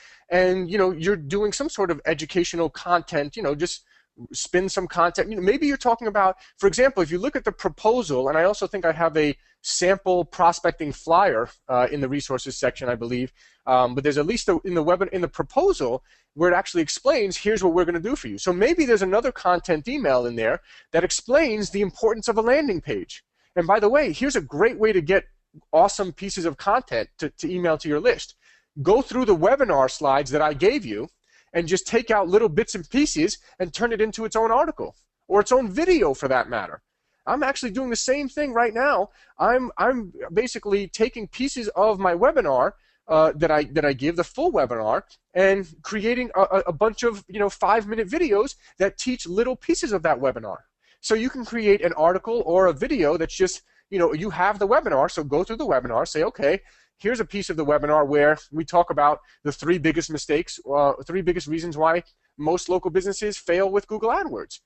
you're doing some sort of educational content, just spin some content. Maybe you're talking about, for example, if you look at the proposal, and I also think I have a sample prospecting flyer in the resources section, I believe, but there's at least in the proposal where it actually explains, here's what we're going to do for you. So maybe there's another content email in there that explains the importance of a landing page. And by the way, here's a great way to get awesome pieces of content to email to your list. Go through the webinar slides that I gave you and just take out little bits and pieces and turn it into its own article or its own video, for that matter. I'm actually doing the same thing right now. I'm basically taking pieces of my webinar that I give, the full webinar, and creating a bunch of 5-minute videos that teach little pieces of that webinar. So you can create an article or a video that's just, you have the webinar, so go through the webinar, say, okay, here's a piece of the webinar where we talk about the 3 biggest mistakes, 3 biggest reasons why most local businesses fail with Google AdWords.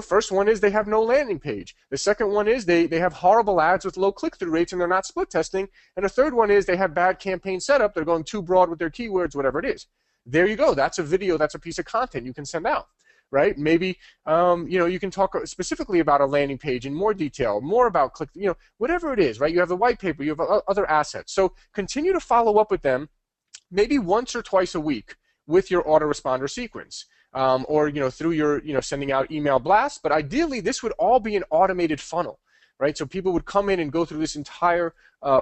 First one is they have no landing page. The second one is they have horrible ads with low click-through rates and they're not split testing. And the third one is they have bad campaign setup. They're going too broad with their keywords, whatever it is. There you go. That's a video. That's a piece of content you can send out, right? Maybe, you can talk specifically about a landing page in more detail, more about click, whatever it is, right? You have the white paper. You have other assets. So continue to follow up with them maybe once or twice a week with your autoresponder sequence. Or through your sending out email blasts, but ideally this would all be an automated funnel, right? So people would come in and go through this entire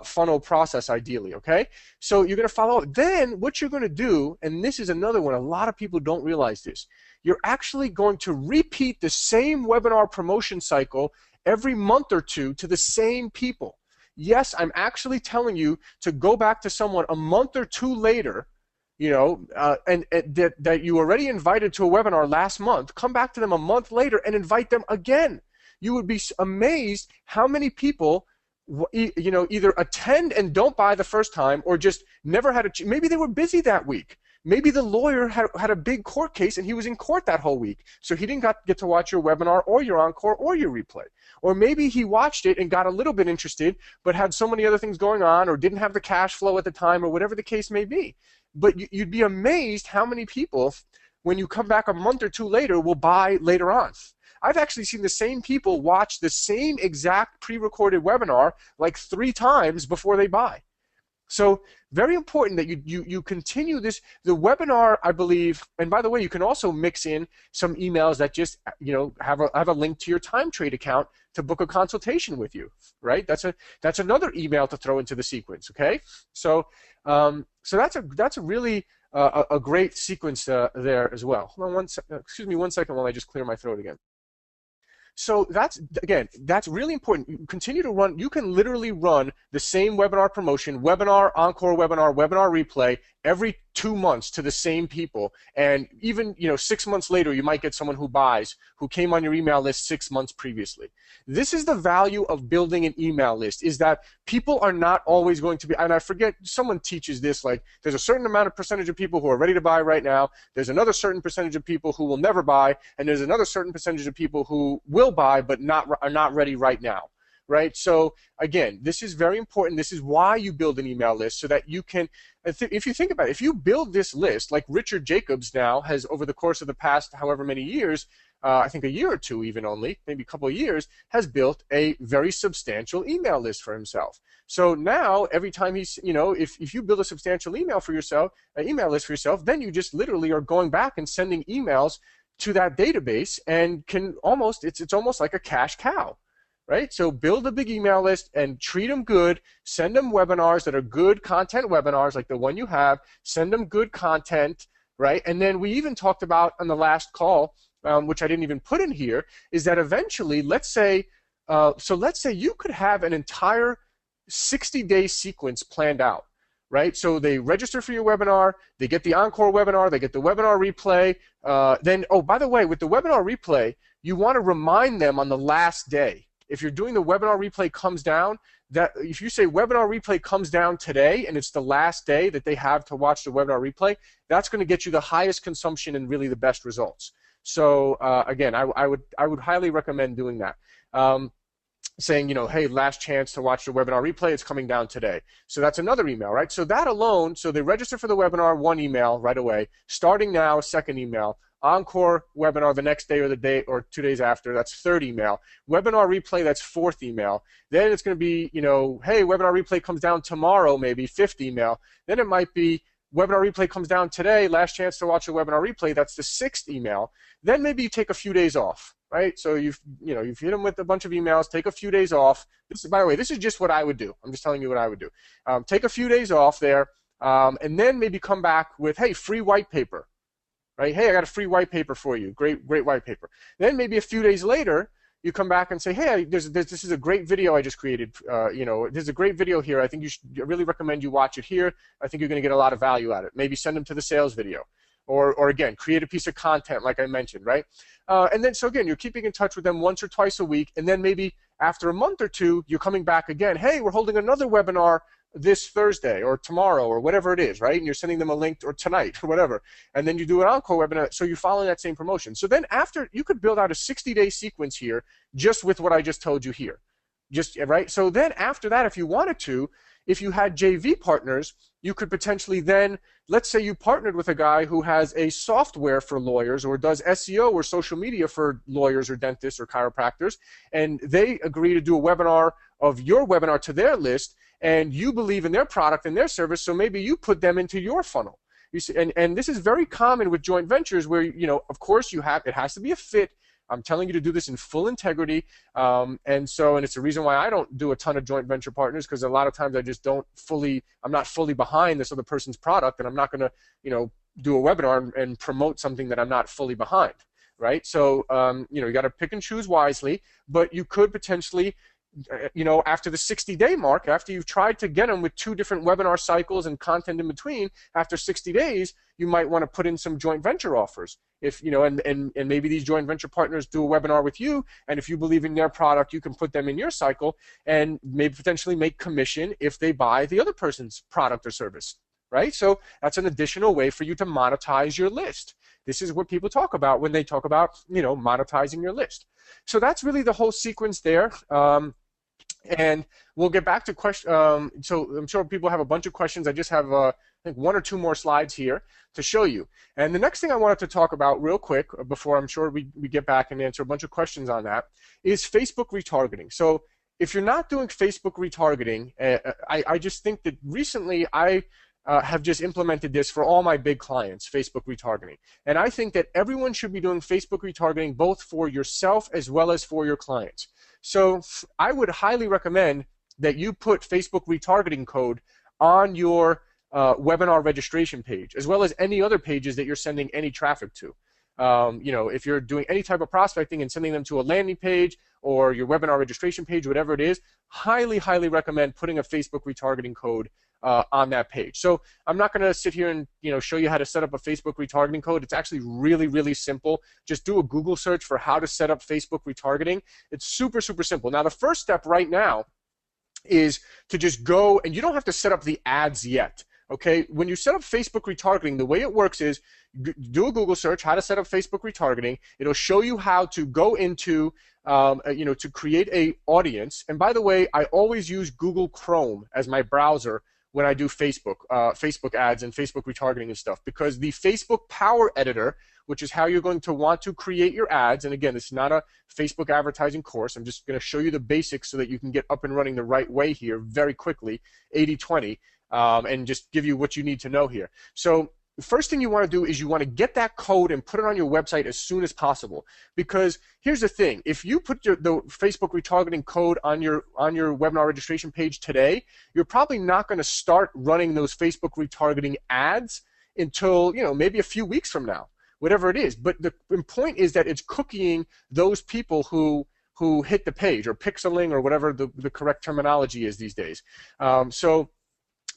funnel process ideally, okay? So you're going to follow up. Then what you're going to do, and this is another one, a lot of people don't realize this, you're actually going to repeat the same webinar promotion cycle every month or two to the same people. Yes, I'm actually telling you to go back to someone a month or two later, that you already invited to a webinar last month, come back to them a month later and invite them again. You would be amazed how many people, either attend and don't buy the first time or just never had maybe they were busy that week. Maybe the lawyer had a big court case and he was in court that whole week, so he didn't get to watch your webinar or your encore or your replay. Or maybe he watched it and got a little bit interested but had so many other things going on or didn't have the cash flow at the time or whatever the case may be. But you'd be amazed how many people, when you come back a month or two later, will buy later on. I've actually seen the same people watch the same exact pre-recorded webinar like 3 times before they buy. So very important that you continue this. The webinar, I believe, and by the way, you can also mix in some emails that just have a link to your time trade account to book a consultation with you, right? That's another email to throw into the sequence. Okay, so that's a really a great sequence there as well. Hold on excuse me 1 second while I just clear my throat again. So that's really important. You continue to run, you can literally run the same webinar promotion, webinar, encore webinar, webinar replay every 2 months to the same people. And even 6 months later, you might get someone who buys, who came on your email list 6 months previously. This is the value of building an email list, is that people are not always going to be, and I forget, someone teaches this, like there's a certain amount of percentage of people who are ready to buy right now, there's another certain percentage of people who will never buy, and there's another certain percentage of people who will buy but are not ready right now. Right? So again, this is very important. This is why you build an email list, so that you can, if you think about it, if you build this list like Richard Jacobs now has over the course of the past however many years, I think a year or two even only, maybe a couple of years, has built a very substantial email list for himself. So now every time he's, if you build a substantial email list for yourself, then you just literally are going back and sending emails to that database and can almost, it's almost like a cash cow. Right? So build a big email list and treat them good. Send them webinars that are good content webinars like the one you have. Send them good content, right? And then we even talked about on the last call, which I didn't even put in here, is that eventually, let's say you could have an entire 60-day sequence planned out, right? So they register for your webinar, they get the encore webinar, they get the webinar replay. Then, oh, by the way, with the webinar replay, you want to remind them on the last day. If you're doing the webinar replay comes down, that if you say webinar replay comes down today and it's the last day that they have to watch the webinar replay, that's going to get you the highest consumption and really the best results. So again, I would highly recommend doing that. Saying, you know, hey, last chance to watch the webinar replay, it's coming down today. So that's another email, right? So that alone, so they register for the webinar, one email right away. Starting now, second email. Encore webinar the next day or the day or 2 days after, that's third email. Webinar replay, that's fourth email. Then it's going to be, you know, hey, webinar replay comes down tomorrow, maybe fifth email. Then it might be webinar replay comes down today, last chance to watch the webinar replay, that's the sixth email. Then maybe you take a few days off, right? So you've hit them with a bunch of emails, take a few days off. This is, by the way, this is just what I would do. I'm just telling you what I would do. Take a few days off there, and then maybe come back with, hey, free white paper, right? Hey, I got a free white paper for you. Great white paper. Then maybe a few days later, you come back and say, hey, this is a great video I just created. There's a great video here. I think I really recommend you watch it here. I think you're going to get a lot of value out of it. Maybe send them to the sales video. Or again, create a piece of content like I mentioned, right? And then, so again, you're keeping in touch with them once or twice a week, and then maybe after a month or two, you're coming back again. Hey, we're holding another webinar this Thursday or tomorrow or whatever it is, right? And you're sending them a link, or tonight or whatever. And then you do an encore webinar, so you're following that same promotion. So then after, you could build out a 60-day sequence here just with what I just told you here. Just, right? So then after that, if you wanted to, if you had JV partners, you could potentially then, let's say you partnered with a guy who has a software for lawyers or does SEO or social media for lawyers or dentists or chiropractors, and they agree to do a webinar of your webinar to their list, and you believe in their product and their service, so maybe you put them into your funnel. You see, and this is very common with joint ventures where, you know, of course it has to be a fit. I'm telling you to do this in full integrity, and it's the reason why I don't do a ton of joint venture partners, because a lot of times I just I'm not fully behind this other person's product, and I'm not going to, you know, do a webinar and promote something that I'm not fully behind, right? So, you got to pick and choose wisely, but you could potentially, after the 60-day mark, after you've tried to get them with 2 different webinar cycles and content in between, after 60 days, you might want to put in some joint venture offers. If, and maybe these joint venture partners do a webinar with you, and if you believe in their product, you can put them in your cycle and maybe potentially make commission if they buy the other person's product or service, right? So that's an additional way for you to monetize your list. This is what people talk about when they talk about, monetizing your list. So that's really the whole sequence there. And we'll get back to questions. So I'm sure people have a bunch of questions. I just have, I think, 1 or 2 more slides here to show you. And the next thing I wanted to talk about real quick before I'm sure we get back and answer a bunch of questions on that is Facebook retargeting. So if you're not doing Facebook retargeting, I just think that recently I have just implemented this for all my big clients, Facebook retargeting. And I think that everyone should be doing Facebook retargeting both for yourself as well as for your clients. So I would highly recommend that you put Facebook retargeting code on your webinar registration page, as well as any other pages that you're sending any traffic to. If you're doing any type of prospecting and sending them to a landing page or your webinar registration page, whatever it is, highly, highly recommend putting a Facebook retargeting code on that page. So I'm not going to sit here and show you how to set up a Facebook retargeting code. It's actually really, really simple. Just do a Google search for how to set up Facebook retargeting. It's super, super simple. Now the first step right now is to just go, and you don't have to set up the ads yet. Okay, when you set up Facebook retargeting, the way it works is do a Google search, how to set up Facebook retargeting. It'll show you how to go into, to create a audience. And by the way, I always use Google Chrome as my browser when I do Facebook ads and Facebook retargeting and stuff, because the Facebook Power Editor, which is how you're going to want to create your ads, and again, this is not a Facebook advertising course. I'm just going to show you the basics so that you can get up and running the right way here very quickly, 80-20. And just give you what you need to know here. So the first thing you want to do is you want to get that code and put it on your website as soon as possible. Because here's the thing: if you put the Facebook retargeting code on your webinar registration page today, you're probably not going to start running those Facebook retargeting ads until maybe a few weeks from now, whatever it is. But the point is that it's cookieing those people who hit the page, or pixeling, or whatever the correct terminology is these days. So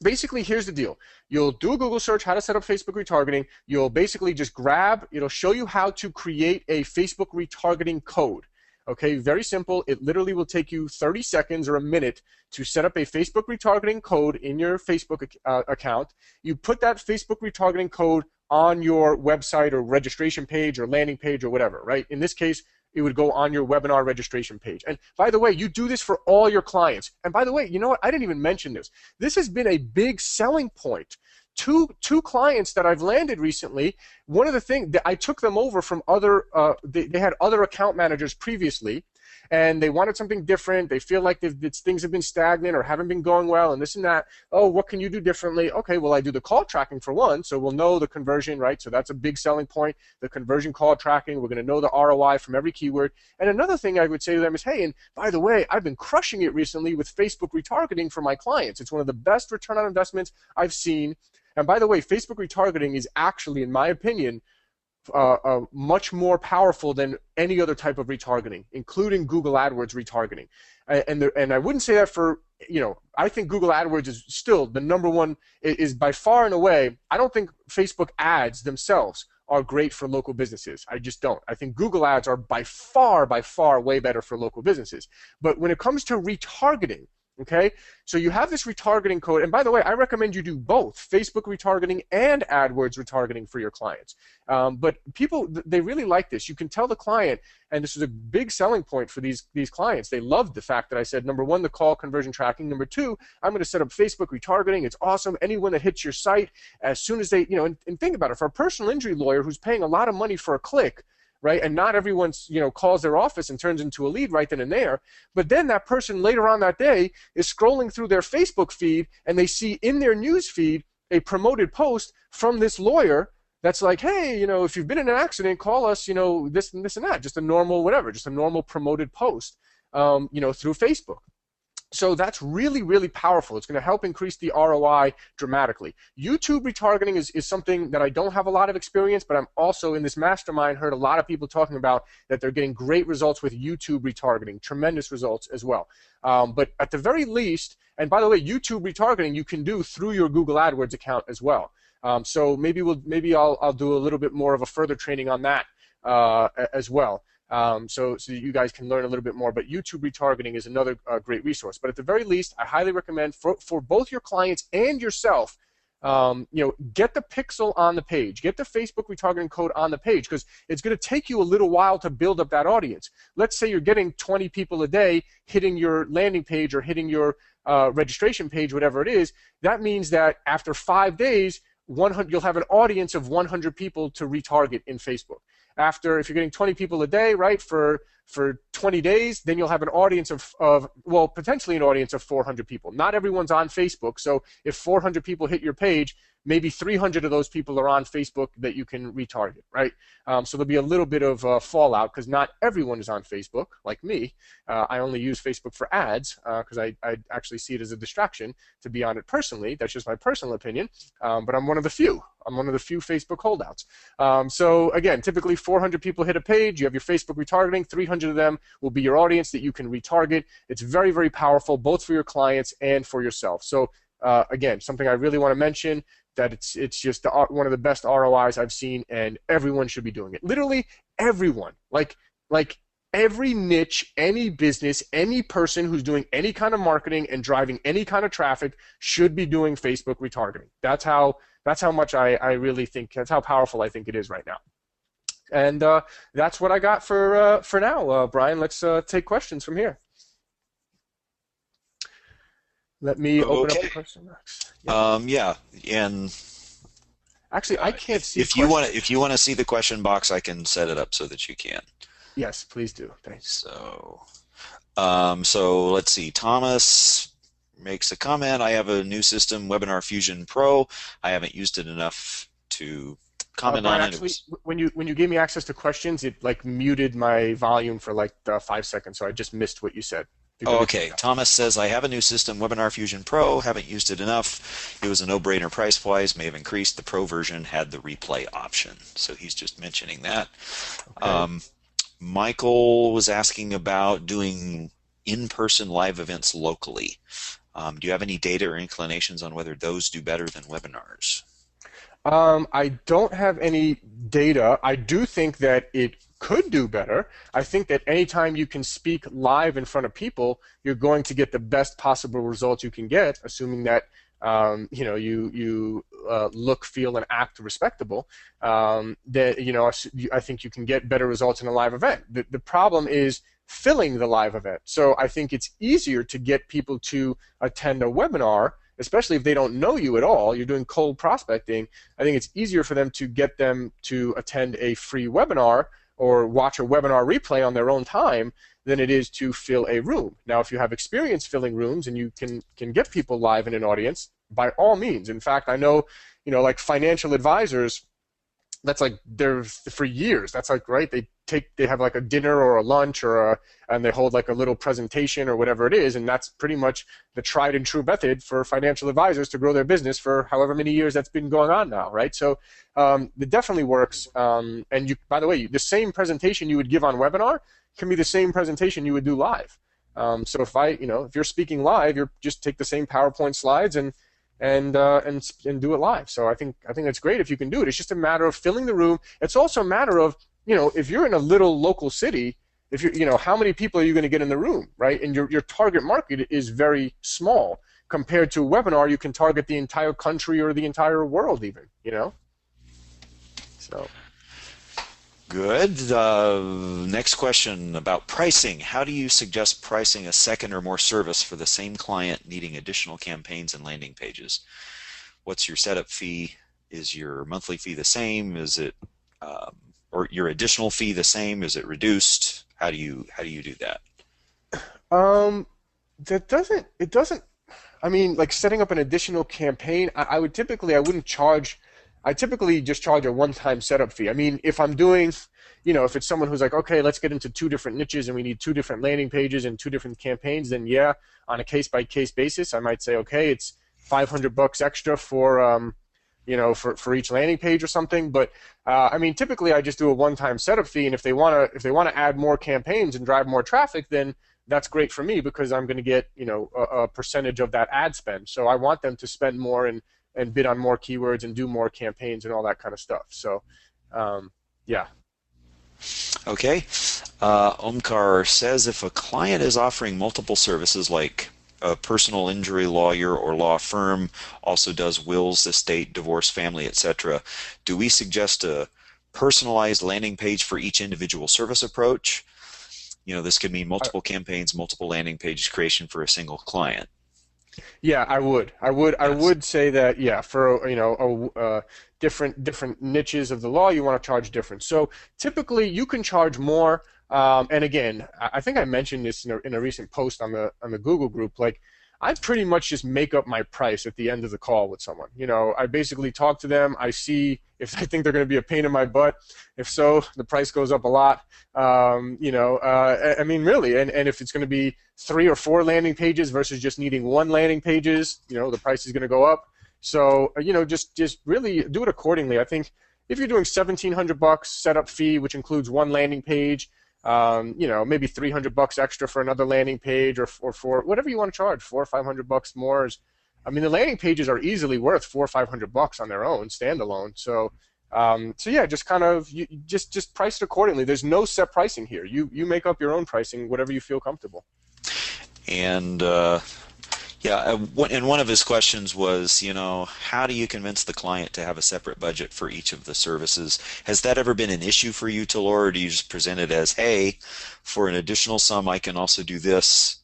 basically, here's the deal. You'll do a Google search, how to set up Facebook retargeting. You'll basically just grab, it'll show you how to create a Facebook retargeting code. Okay, very simple. It literally will take you 30 seconds or a minute to set up a Facebook retargeting code in your Facebook account. You put that Facebook retargeting code on your website or registration page or landing page or whatever, right? In this case, it would go on your webinar registration page. And by the way, you do this for all your clients. And by the way, you know what? I didn't even mention this. This has been a big selling point. Two clients that I've landed recently, one of the things that I took them over from other, they had other account managers previously, and they wanted something different. They feel like things have been stagnant or haven't been going well and this and that. Oh, what can you do differently? Okay, well, I do the call tracking for one, so we'll know the conversion, right? So that's a big selling point, the conversion call tracking. We're going to know the ROI from every keyword. And another thing I would say to them is, hey, and by the way, I've been crushing it recently with Facebook retargeting for my clients. It's one of the best return on investments I've seen. And by the way, Facebook retargeting is actually, in my opinion, much more powerful than any other type of retargeting, including Google AdWords retargeting. And I wouldn't say that for, I think Google AdWords is still the number one, is by far and away. I don't think Facebook ads themselves are great for local businesses. I just don't. I think Google ads are by far way better for local businesses. But when it comes to retargeting, okay, so you have this retargeting code, and by the way, I recommend you do both Facebook retargeting and AdWords retargeting for your clients. But people, they really like this. You can tell the client, and this is a big selling point for these clients. They loved the fact that I said, number one, the call conversion tracking. Number two, I'm going to set up Facebook retargeting. It's awesome. Anyone that hits your site, as soon as they, and think about it, for a personal injury lawyer who's paying a lot of money for a click, right? And not everyone, calls their office and turns into a lead right then and there. But then that person later on that day is scrolling through their Facebook feed and they see in their news feed a promoted post from this lawyer that's like, hey, if you've been in an accident, call us, this and this and that. Just a normal whatever, just a normal promoted post, through Facebook. So that's really powerful. It's going to help increase the ROI dramatically. YouTube retargeting is something that I don't have a lot of experience, but I'm also in this mastermind heard a lot of people talking about that they're getting great results with YouTube retargeting, tremendous results as well. But at the very least, and by the way, YouTube retargeting you can do through your Google AdWords account as well. So maybe I'll do a little bit more of a further training on that as well. So you guys can learn a little bit more, but YouTube retargeting is another great resource. But at the very least, I highly recommend for both your clients and yourself, get the pixel on the page, get the Facebook retargeting code on the page, because it's going to take you a little while to build up that audience. Let's say you're getting 20 people a day hitting your landing page or hitting your registration page, whatever it is. That means that after 5 days, you'll have an audience of 100 people to retarget in Facebook. If you're getting 20 people a day, right, for 20 days, then you'll have an audience of potentially an audience of 400 people. Not everyone's on Facebook, so if 400 people hit your page, maybe 300 of those people are on Facebook that you can retarget, right? So there'll be a little bit of fallout because not everyone is on Facebook, like me. I only use Facebook for ads because I actually see it as a distraction to be on it personally. That's just my personal opinion, but I'm one of the few. I'm one of the few Facebook holdouts. So again, typically 400 people hit a page. You have your Facebook retargeting. 300 of them will be your audience that you can retarget. It's very powerful, both for your clients and for yourself. So again, something I really want to mention, that it's just one of the best ROIs I've seen, and everyone should be doing it. Literally everyone, like every niche, any business, any person who's doing any kind of marketing and driving any kind of traffic should be doing Facebook retargeting. That's how much I really think, that's how powerful I think it is right now. And that's what I got for now, Brian. Let's take questions from here. Let me open up the question box. Yeah, and actually, I can't see. If you want to see the question box, I can set it up so that you can. Yes, please do. Thanks. So let's see. Thomas makes a comment. I have a new system, Webinar Fusion Pro. I haven't used it enough to comment Brian, on it. Actually, when you gave me access to questions, it like muted my volume for like 5 seconds, so I just missed what you said. Oh, okay. Thomas says, I have a new system, Webinar Fusion Pro. Haven't used it enough. It was a no-brainer price-wise. May have increased. The Pro version had the replay option. So he's just mentioning that. Okay. Michael was asking about doing in-person live events locally. Do you have any data or inclinations on whether those do better than webinars? I don't have any data. I do think that it could do better. I think that anytime you can speak live in front of people, you're going to get the best possible results you can get, assuming that you look, feel, and act respectable. I think you can get better results in a live event. The problem is filling the live event. So I think it's easier to get people to attend a webinar, especially if they don't know you at all. You're doing cold prospecting. I think it's easier for them to get them to attend a free webinar or watch a webinar replay on their own time than it is to fill a room. Now, if you have experience filling rooms and you can get people live in an audience, by all means. In fact, I know, like financial advisors, that's like they're for years. That's like, right, they have like a dinner or a lunch and they hold like a little presentation or whatever it is, and that's pretty much the tried and true method for financial advisors to grow their business for however many years that's been going on now, right? So it definitely works. And by the way, the same presentation you would give on webinar can be the same presentation you would do live. So if you're speaking live, you just take the same PowerPoint slides and do it live. So I think it's great if you can do it. It's just a matter of filling the room. It's also a matter of, if you're in a little local city, if how many people are you going to get in the room, right? And your target market is very small compared to a webinar. You can target the entire country or the entire world even, So. Good. Next question about pricing. How do you suggest pricing a second or more service for the same client needing additional campaigns and landing pages? What's your setup fee? Is your monthly fee the same? Is it, or your additional fee the same? Is it reduced? How do you do that? It doesn't. I mean, like setting up an additional campaign, I wouldn't charge. I typically just charge a one-time setup fee. I mean, if I'm doing, if it's someone who's like, okay, let's get into 2 different niches and we need 2 different landing pages and 2 different campaigns, then yeah, on a case-by-case basis, I might say, okay, it's $500 extra for, for each landing page or something. But I mean, typically I just do a one-time setup fee, and if they want to add more campaigns and drive more traffic, then that's great for me because I'm going to get, a percentage of that ad spend. So I want them to spend more and bid on more keywords and do more campaigns and all that kind of stuff. So, yeah. Okay. Omkar says if a client is offering multiple services like a personal injury lawyer or law firm, also does wills, estate, divorce, family, etc., do we suggest a personalized landing page for each individual service approach? This could mean multiple campaigns, multiple landing page creation for a single client. Yeah, I would. Yes. I would say that. Yeah, for different niches of the law, you want to charge different. So typically, you can charge more. And again, I think I mentioned this in a recent post on the Google group. Like, I pretty much just make up my price at the end of the call with someone. I basically talk to them. I see if I think they're going to be a pain in my butt. If so, the price goes up a lot. I mean, really, and if it's going to be 3 or 4 landing pages versus just needing 1 landing pages, the price is going to go up. So, just really do it accordingly. I think if you're doing $1,700 setup fee, which includes 1 landing page, maybe $300 extra for another landing page, or for whatever you want to charge, $400 or $500 more. I mean, the landing pages are easily worth $400 or $500 on their own, standalone. So yeah, just kind of just price it accordingly. There's no set pricing here. You make up your own pricing, whatever you feel comfortable. And yeah, and one of his questions was, how do you convince the client to have a separate budget for each of the services? Has that ever been an issue for you, Talor, or do you just present it as, hey, for an additional sum, I can also do this.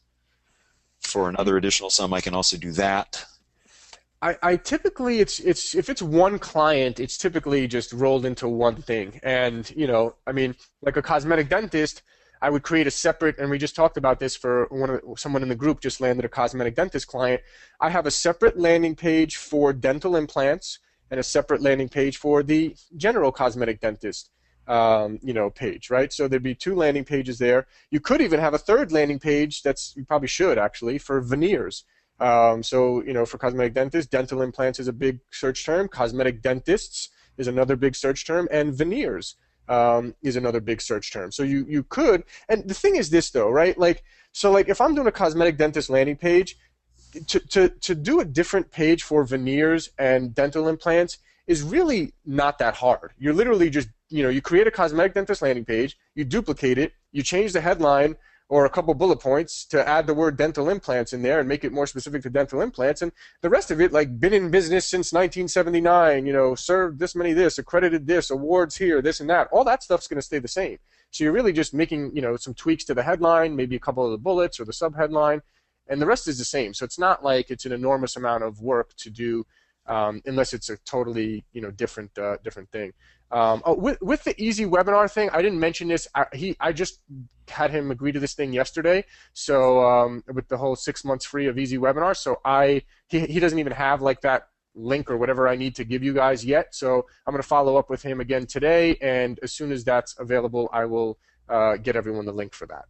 For another additional sum, I can also do that. I typically, it's if it's one client, it's typically just rolled into one thing. And, I mean, like a cosmetic dentist, I would create a separate, and we just talked about this for someone in the group just landed a cosmetic dentist client. I have a separate landing page for dental implants and a separate landing page for the general cosmetic dentist, page, right? So there'd be 2 landing pages there. You could even have a 3rd landing page you probably should actually, for veneers. For cosmetic dentists, dental implants is a big search term. Cosmetic dentists is another big search term, and veneers is another big search term. So you could, and the thing is this though, right? Like if I'm doing a cosmetic dentist landing page, to do a different page for veneers and dental implants is really not that hard. You're literally just, you create a cosmetic dentist landing page, you duplicate it, you change the headline or a couple bullet points to add the word dental implants in there and make it more specific to dental implants, and the rest of it, like been in business since 1979, served this many this, accredited this, awards here, this and that, all that stuff's going to stay the same. So you're really just making, some tweaks to the headline, maybe a couple of the bullets or the subheadline, and the rest is the same. So it's not like it's an enormous amount of work to do, unless it's a totally, different thing. With the Easy Webinar thing, I didn't mention this. I just had him agree to this thing yesterday. So with the whole 6 months free of Easy Webinar, so he doesn't even have like that link or whatever I need to give you guys yet. So I'm going to follow up with him again today, and as soon as that's available, I will get everyone the link for that.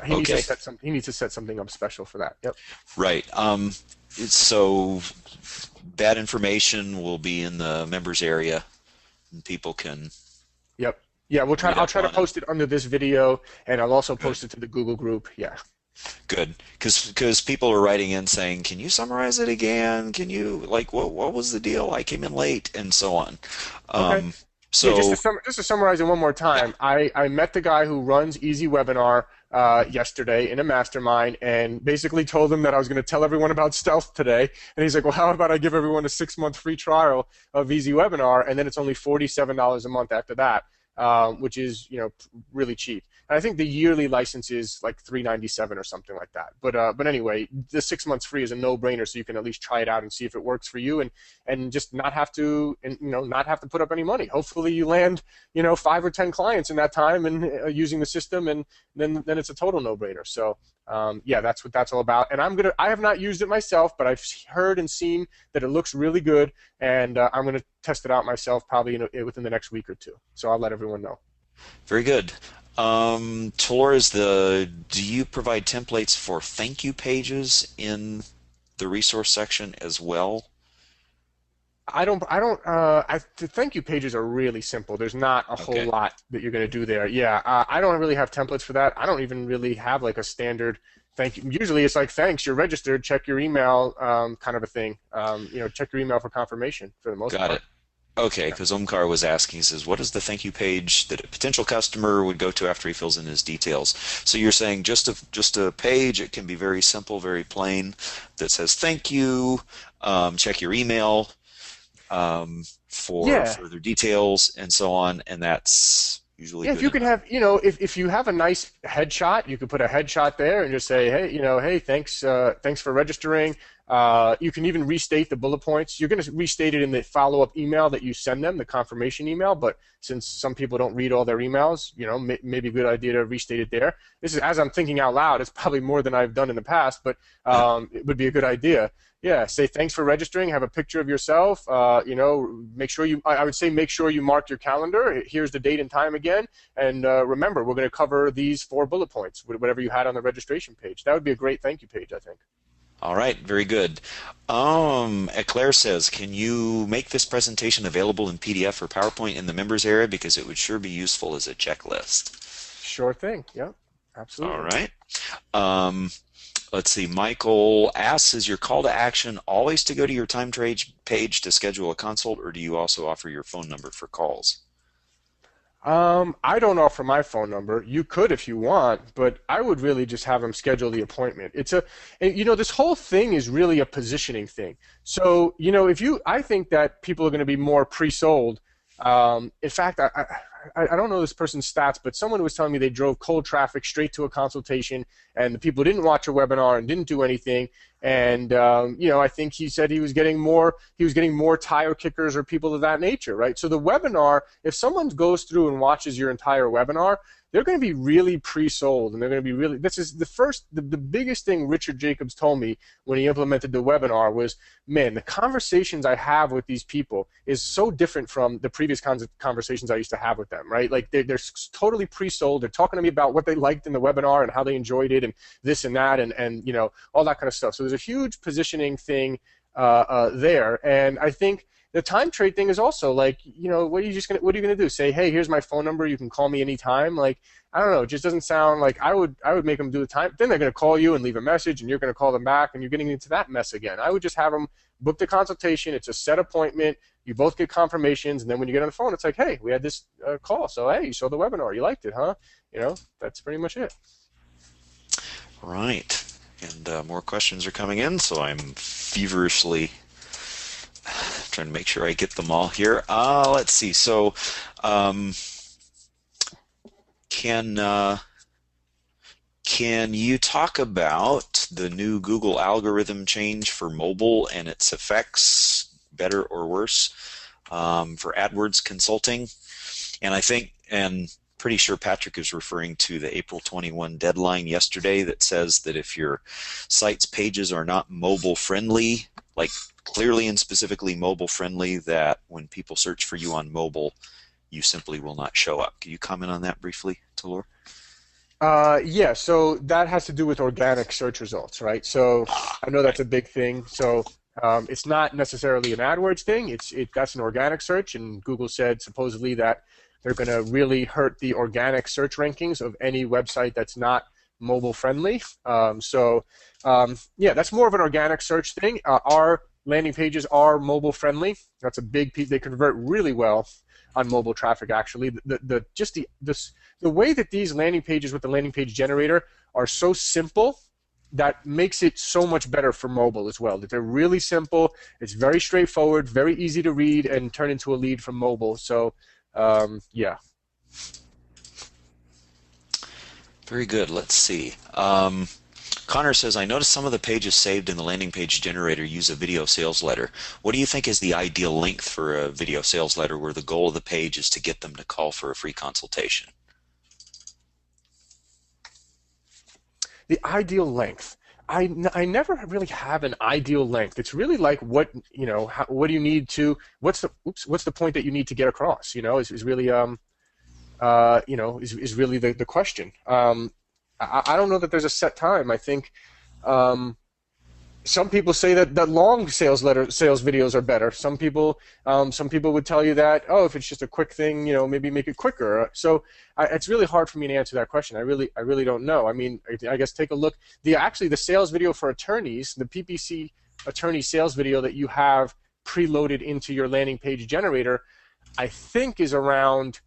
He needs Okay. to set he needs to set something up special for that. Yep. Right. So that information will be in the members area, and people can Yep. Yeah, read I'll up try to on it. post it under this video, and I'll also Good. post it to the Google group. Yeah. Good. Because people are writing in saying, "Can you summarize it again? Can you what was the deal? I came in late," and so on. Okay. Um, Yeah, so just to summarize it one more yeah. time, I met the guy who runs Easy Webinar yesterday in a mastermind, and basically told him that I was going to tell everyone about Stealth today. And he's like, well, how about I give everyone a 6-month free trial of Easy Webinar, and then it's only $47 a month after that, which is really cheap. And I think the yearly license is like $397 or something like that. But anyway, the 6 months free is a no-brainer, so you can at least try it out and see if it works for you, and just not have to not have to put up any money. Hopefully you land 5 or 10 clients in that time and using the system, and then it's a total no-brainer. So yeah, that's what that's all about. And I have not used it myself, but I've heard and seen that it looks really good, and I'm gonna test it out myself probably within the next week or two. So I'll let everyone know. Very good. Talor, do you provide templates for thank you pages in the resource section as well? The thank you pages are really simple. There's not a whole Okay, lot that you're going to do there. Yeah, I don't really have templates for that. I don't even really have like a standard thank you. Usually it's like, thanks, you're registered, check your email, kind of a thing. Check your email for confirmation for the most got part. it. Okay, Yeah. because Omkar was asking, he says, what is the thank you page that a potential customer would go to after he fills in his details? So you're saying just a page, it can be very simple, very plain, that says thank you, check your email for Yeah. further details, and so on, and that's usually Yeah, if good you could enough. have, if you have a nice headshot, you could put a headshot there and just say, hey, hey, thanks for registering. You can even restate the bullet points. You're going to restate it in the follow-up email that you send them, the confirmation email. But since some people don't read all their emails, maybe a good idea to restate it there. This is as I'm thinking out loud. It's probably more than I've done in the past, but Yeah. it would be a good idea. Yeah, say thanks for registering. Have a picture of yourself. Make sure I would say make sure you mark your calendar. Here's the date and time again. And remember, we're going to cover these 4 bullet points, whatever you had on the registration page. That would be a great thank you page, I think. All right, very good. Eclair says, can you make this presentation available in PDF or PowerPoint in the members area, because it would sure be useful as a checklist. Sure thing. Yeah, All absolutely. right. Um, let's see. Michael asks, is your call to action always to go to your time trade page to schedule a consult, or do you also offer your phone number for calls? I don't offer my phone number. You could if you want, but I would really just have them schedule the appointment. This whole thing is really a positioning thing. So, I think that people are going to be more pre-sold. In fact, I don't know this person's stats, but someone was telling me they drove cold traffic straight to a consultation, and the people didn't watch a webinar and didn't do anything. And I think he said he was getting more tire kickers or people of that nature, right? So the webinar, if someone goes through and watches your entire webinar, they're going to be really pre-sold, and they're going to be really. This is the biggest thing Richard Jacobs told me when he implemented the webinar was, man, the conversations I have with these people is so different from the previous conversations I used to have with them, right? Like they're totally pre-sold. They're talking to me about what they liked in the webinar and how they enjoyed it and this and that and all that kind of stuff. So there's a huge positioning thing there, and I think the time trade thing is also like, what are you gonna do? Say, hey, here's my phone number. You can call me anytime. Like, I don't know. It just doesn't sound like I would make them do the time. Then they're gonna call you and leave a message, and you're gonna call them back, and you're getting into that mess again. I would just have them book the consultation. It's a set appointment. You both get confirmations, and then when you get on the phone, it's like, hey, we had this call. So hey, you saw the webinar. You liked it, huh? That's pretty much it. Right. And more questions are coming in, so I'm feverishly trying to make sure I get them all here. Let's see. So, can can you talk about the new Google algorithm change for mobile and its effects, better or worse, for AdWords consulting? And pretty sure Patrick is referring to the April 21 deadline yesterday that says that if your site's pages are not mobile friendly, like clearly and specifically mobile friendly, that when people search for you on mobile, you simply will not show up. Can you comment on that briefly, Talor? Yeah, so that has to do with organic search results, right? So I know that's a big thing. So it's not necessarily an AdWords thing. That's an organic search, and Google said supposedly that they're going to really hurt the organic search rankings of any website that's not mobile friendly. Yeah, that's more of an organic search thing. Our landing pages are mobile friendly. That's a big piece. They convert really well on mobile traffic. Actually, the way that these landing pages with the landing page generator are so simple, that makes it so much better for mobile as well. That they're really simple. It's very straightforward, very easy to read and turn into a lead from mobile. So yeah. Very good. Let's see. Connor says, I noticed some of the pages saved in the landing page generator use a video sales letter. What do you think is the ideal length for a video sales letter where the goal of the page is to get them to call for a free consultation? The ideal length. I never really have an ideal length. It's really like what what do you need to what's the point that you need to get across? Is really is really the question. I don't know that there's a set time. I think some people say that long sales videos are better. Some people would tell you that, oh, if it's just a quick thing, maybe make it quicker. So it's really hard for me to answer that question. I really don't know. I mean, I guess take a look. Actually the sales video for attorneys, the PPC attorney sales video that you have preloaded into your landing page generator, I think is around,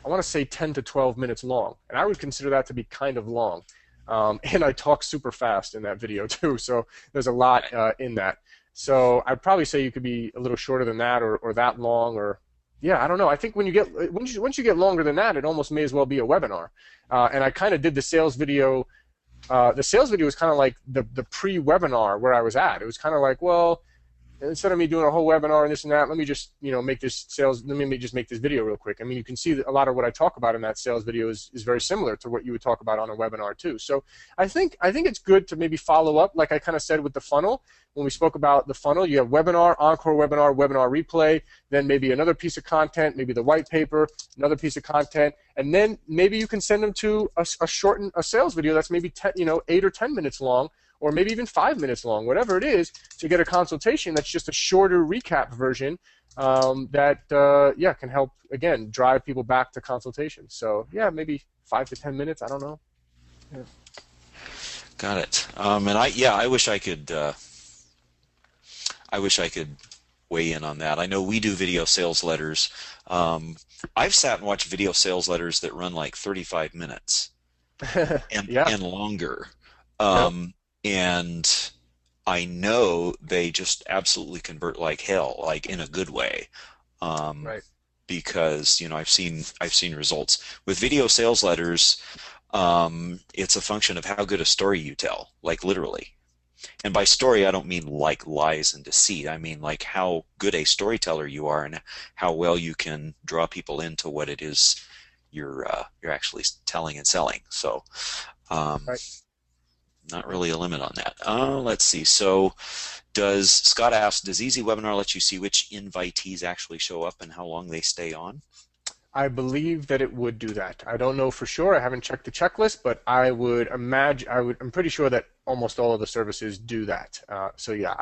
I want to say 10 to 12 minutes long, and I would consider that to be kind of long. And I talk super fast in that video too, so there's a lot in that. So I'd probably say you could be a little shorter than that, or that long, or yeah, I don't know. I think once you get longer than that, it almost may as well be a webinar. And I kind of did the sales video. The sales video was kind of like the pre-webinar where I was at. It was kind of like, well, instead of me doing a whole webinar and this and that, let me just make this video real quick. I mean, you can see that a lot of what I talk about in that sales video is very similar to what you would talk about on a webinar too. So I think it's good to maybe follow up, like I kind of said with the funnel. When we spoke about the funnel, you have webinar, encore webinar, webinar replay, then maybe another piece of content, maybe the white paper, another piece of content, and then maybe you can send them to a sales video that's maybe 8 or 10 minutes long, or maybe even 5 minutes long, whatever it is, to get a consultation that's just a shorter recap version that can help, again, drive people back to consultations. So yeah, maybe 5 to 10 minutes. I don't know. Yeah. Got it. And I wish I could. I wish I could weigh in on that. I know we do video sales letters. I've sat and watched video sales letters that run like 35 minutes and Yeah. and longer. Yep. And I know they just absolutely convert like hell, like in a good way, Right. because I've seen results with video sales letters. It's a function of how good a story you tell, like literally. And by story, I don't mean like lies and deceit. I mean like how good a storyteller you are and how well you can draw people into what it is you're actually telling and selling. So. Right. Not really a limit on that. Let's see. So Scott asks, does Easy Webinar let you see which invitees actually show up and how long they stay on? I believe that it would do that. I don't know for sure. I haven't checked the checklist, but I would imagine, I'm pretty sure that almost all of the services do that. So yeah,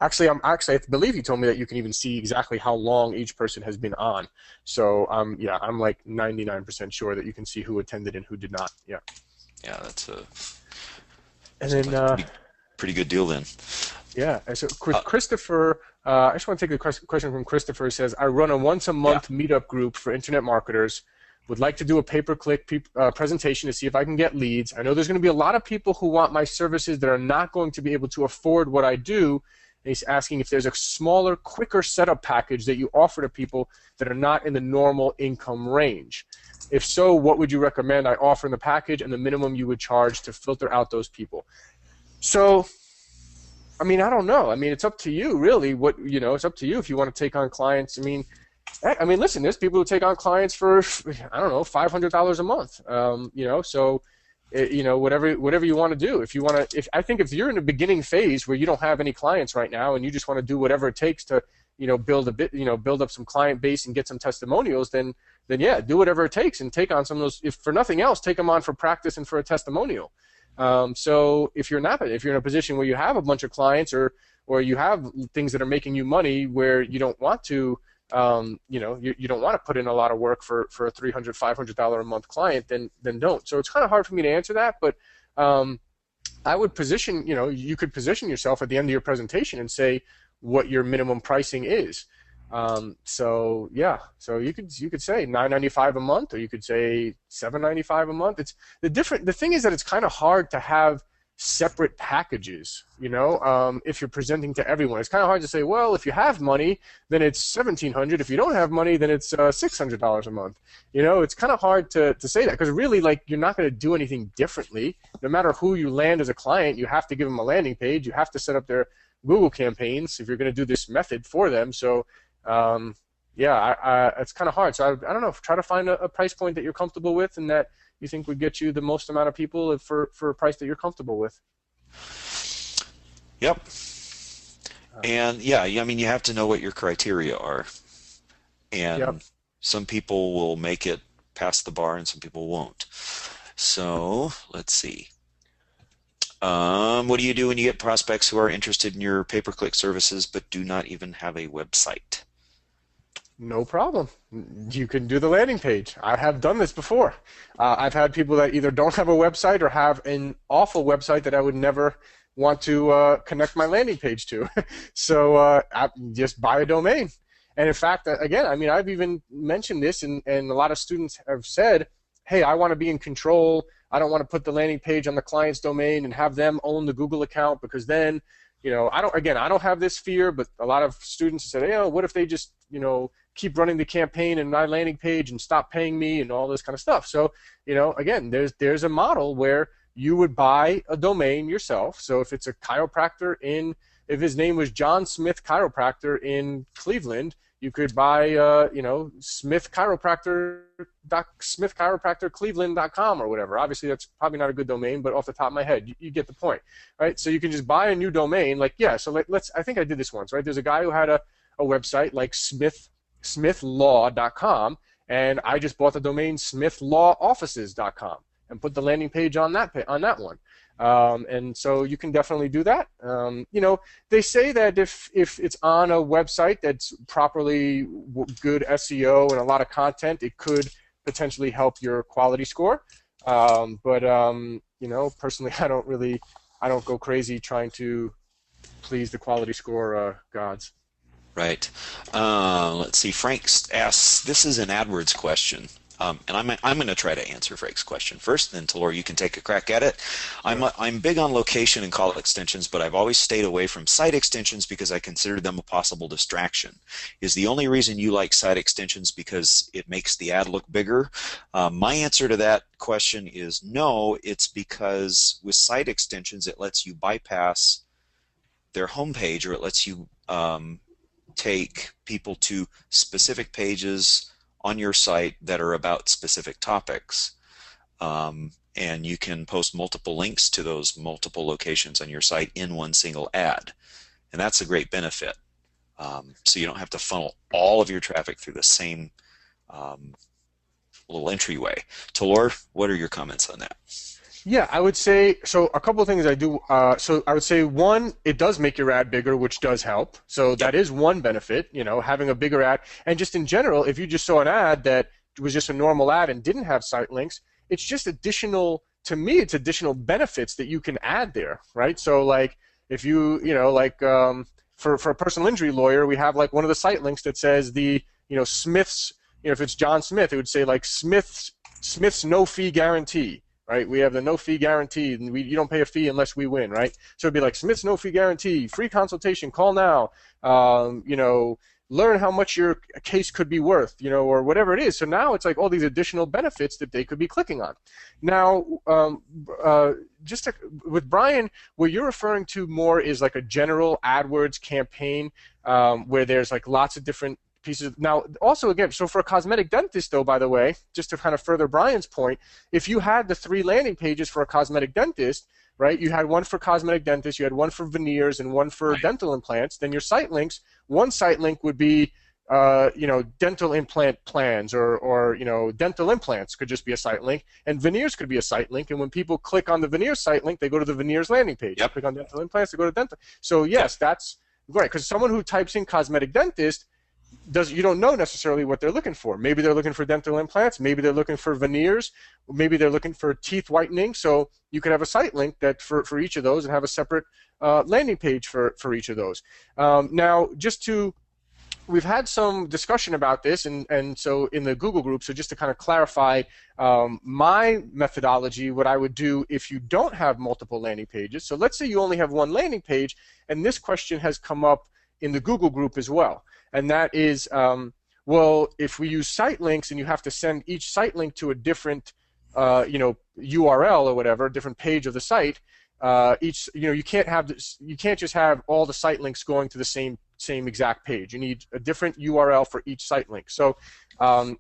I believe you told me that you can even see exactly how long each person has been on. So yeah, I'm like 99% sure that you can see who attended and who did not. Yeah. Yeah, And seems then like a pretty good deal then. yeah, and so Uh, Christopher, I just want to take a question from Christopher. It says, I run a once a yeah. month meetup group for internet marketers. Would like to do a pay-per-click presentation to see if I can get leads. I know there's going to be a lot of people who want my services that are not going to be able to afford what I do. And he's asking if there's a smaller, quicker setup package that you offer to people that are not in the normal income range. If so, what would you recommend I offer in the package and the minimum you would charge to filter out those people? So I mean, I don't know. I mean, it's up to you, really. It's up to you if you want to take on clients. I mean, listen, there's people who take on clients for, I don't know, $500 a month. So, whatever you want to do. I think if you're in the beginning phase where you don't have any clients right now and you just want to do whatever it takes to, build up some client base and get some testimonials, then yeah, do whatever it takes and take on some of those. If for nothing else, take them on for practice and for a testimonial. So if you're in a position where you have a bunch of clients or you have things that are making you money where you don't want to, you don't want to put in a lot of work for a $300, $500 a month client, then don't. So it's kind of hard for me to answer that, but I would you could position yourself at the end of your presentation and say what your minimum pricing is. So yeah, so you could say $9.95 a month, or you could say $7.95 a month. The thing is that it's kind of hard to have separate packages. If you're presenting to everyone, it's kind of hard to say, well, if you have money, then it's $1,700. If you don't have money, then it's $600 a month. It's kind of hard to say that because really, like, you're not going to do anything differently. No matter who you land as a client, you have to give them a landing page. You have to set up their Google campaigns if you're going to do this method for them. So yeah, it's kind of hard. So I don't know. Try to find a price point that you're comfortable with and that you think would get you the most amount of people for a price that you're comfortable with. Yep. Uh, And yeah, I mean, you have to know what your criteria are. yep. And some people will make it past the bar and some people won't. So let's see. What do you do when you get prospects who are interested in your pay-per-click services but do not even have a website? No problem. You can do the landing page. I have done this before. I've had people that either don't have a website or have an awful website that I would never want to connect my landing page to. So I just buy a domain. And in fact, again, I mean, I've even mentioned this, and a lot of students have said, hey, I want to be in control. I don't want to put the landing page on the client's domain and have them own the Google account because then, I don't have this fear, but a lot of students said, hey, what if they just, keep running the campaign and my landing page and stop paying me and all this kind of stuff. So, again, there's a model where you would buy a domain yourself. So if it's a chiropractor if his name was John Smith Chiropractor in Cleveland, you could buy, smithchiropractorcleveland.com or whatever. Obviously, that's probably not a good domain, but off the top of my head, you get the point, right? So you can just buy a new domain. Like, yeah, so I think I did this once, right? There's a guy who had a website like smithlaw.com, and I just bought the domain smithlawoffices.com and put the landing page on that one. And so you can definitely do that. They say that if it's on a website that's properly good SEO and a lot of content, it could potentially help your quality score. Personally, I don't go crazy trying to please the quality score gods. Right. Let's see. Frank asks, this is an AdWords question. And I'm going to try to answer Frank's question first, then Talor, you can take a crack at it. Sure. I'm big on location and call extensions, but I've always stayed away from site extensions because I consider them a possible distraction. Is the only reason you like site extensions because it makes the ad look bigger? My answer to that question is no. It's because with site extensions, it lets you bypass their homepage, or it lets you take people to specific pages on your site that are about specific topics. And you can post multiple links to those multiple locations on your site in one single ad. And that's a great benefit. So you don't have to funnel all of your traffic through the same little entryway. Talor, what are your comments on that? Yeah, I would say so. A couple of things I do. So I would say one, it does make your ad bigger, which does help. So Yep. that is one benefit, having a bigger ad. And just in general, if you just saw an ad that was just a normal ad and didn't have site links, it's just additional. To me, it's additional benefits that you can add there, right? So like if for a personal injury lawyer, we have like one of the site links that says Smith's. If it's John Smith, it would say like Smith's no fee guarantee, right? We have the no fee guarantee, and you don't pay a fee unless we win, right? So it'd be like Smith's no fee guarantee, free consultation, call now, learn how much your case could be worth, or whatever it is. So now it's like all these additional benefits that they could be clicking on. Now, with Brian, what you're referring to more is like a general AdWords campaign where there's like lots of different pieces. Now, also again, so for a cosmetic dentist, though, by the way, just to kind of further Brian's point, if you had the 3 landing pages for a cosmetic dentist, right? You had one for cosmetic dentists, you had one for veneers, and one for Right. dental implants. Then your site links, one site link would be, dental implant plans, or dental implants could just be a site link, and veneers could be a site link. And when people click on the veneers site link, they go to the veneers landing page. Yep. Click on dental implants, they go to dental. So Yep. yes, that's right. Because someone who types in cosmetic dentist you don't know necessarily what they're looking for. Maybe they're looking for dental implants, maybe they're looking for veneers, maybe they're looking for teeth whitening. So you could have a site link that for each of those and have a separate landing page for each of those. Now, we've had some discussion about this, and so in the Google group, so just to kind of clarify my methodology, what I would do if you don't have multiple landing pages. So let's say you only have one landing page, and this question has come up in the Google group as well. And that is, well, if we use site links and you have to send each site link to a different, URL or whatever, a different page of the site, you can't have this, you can't just have all the site links going to the same exact page. You need a different URL for each site link. So,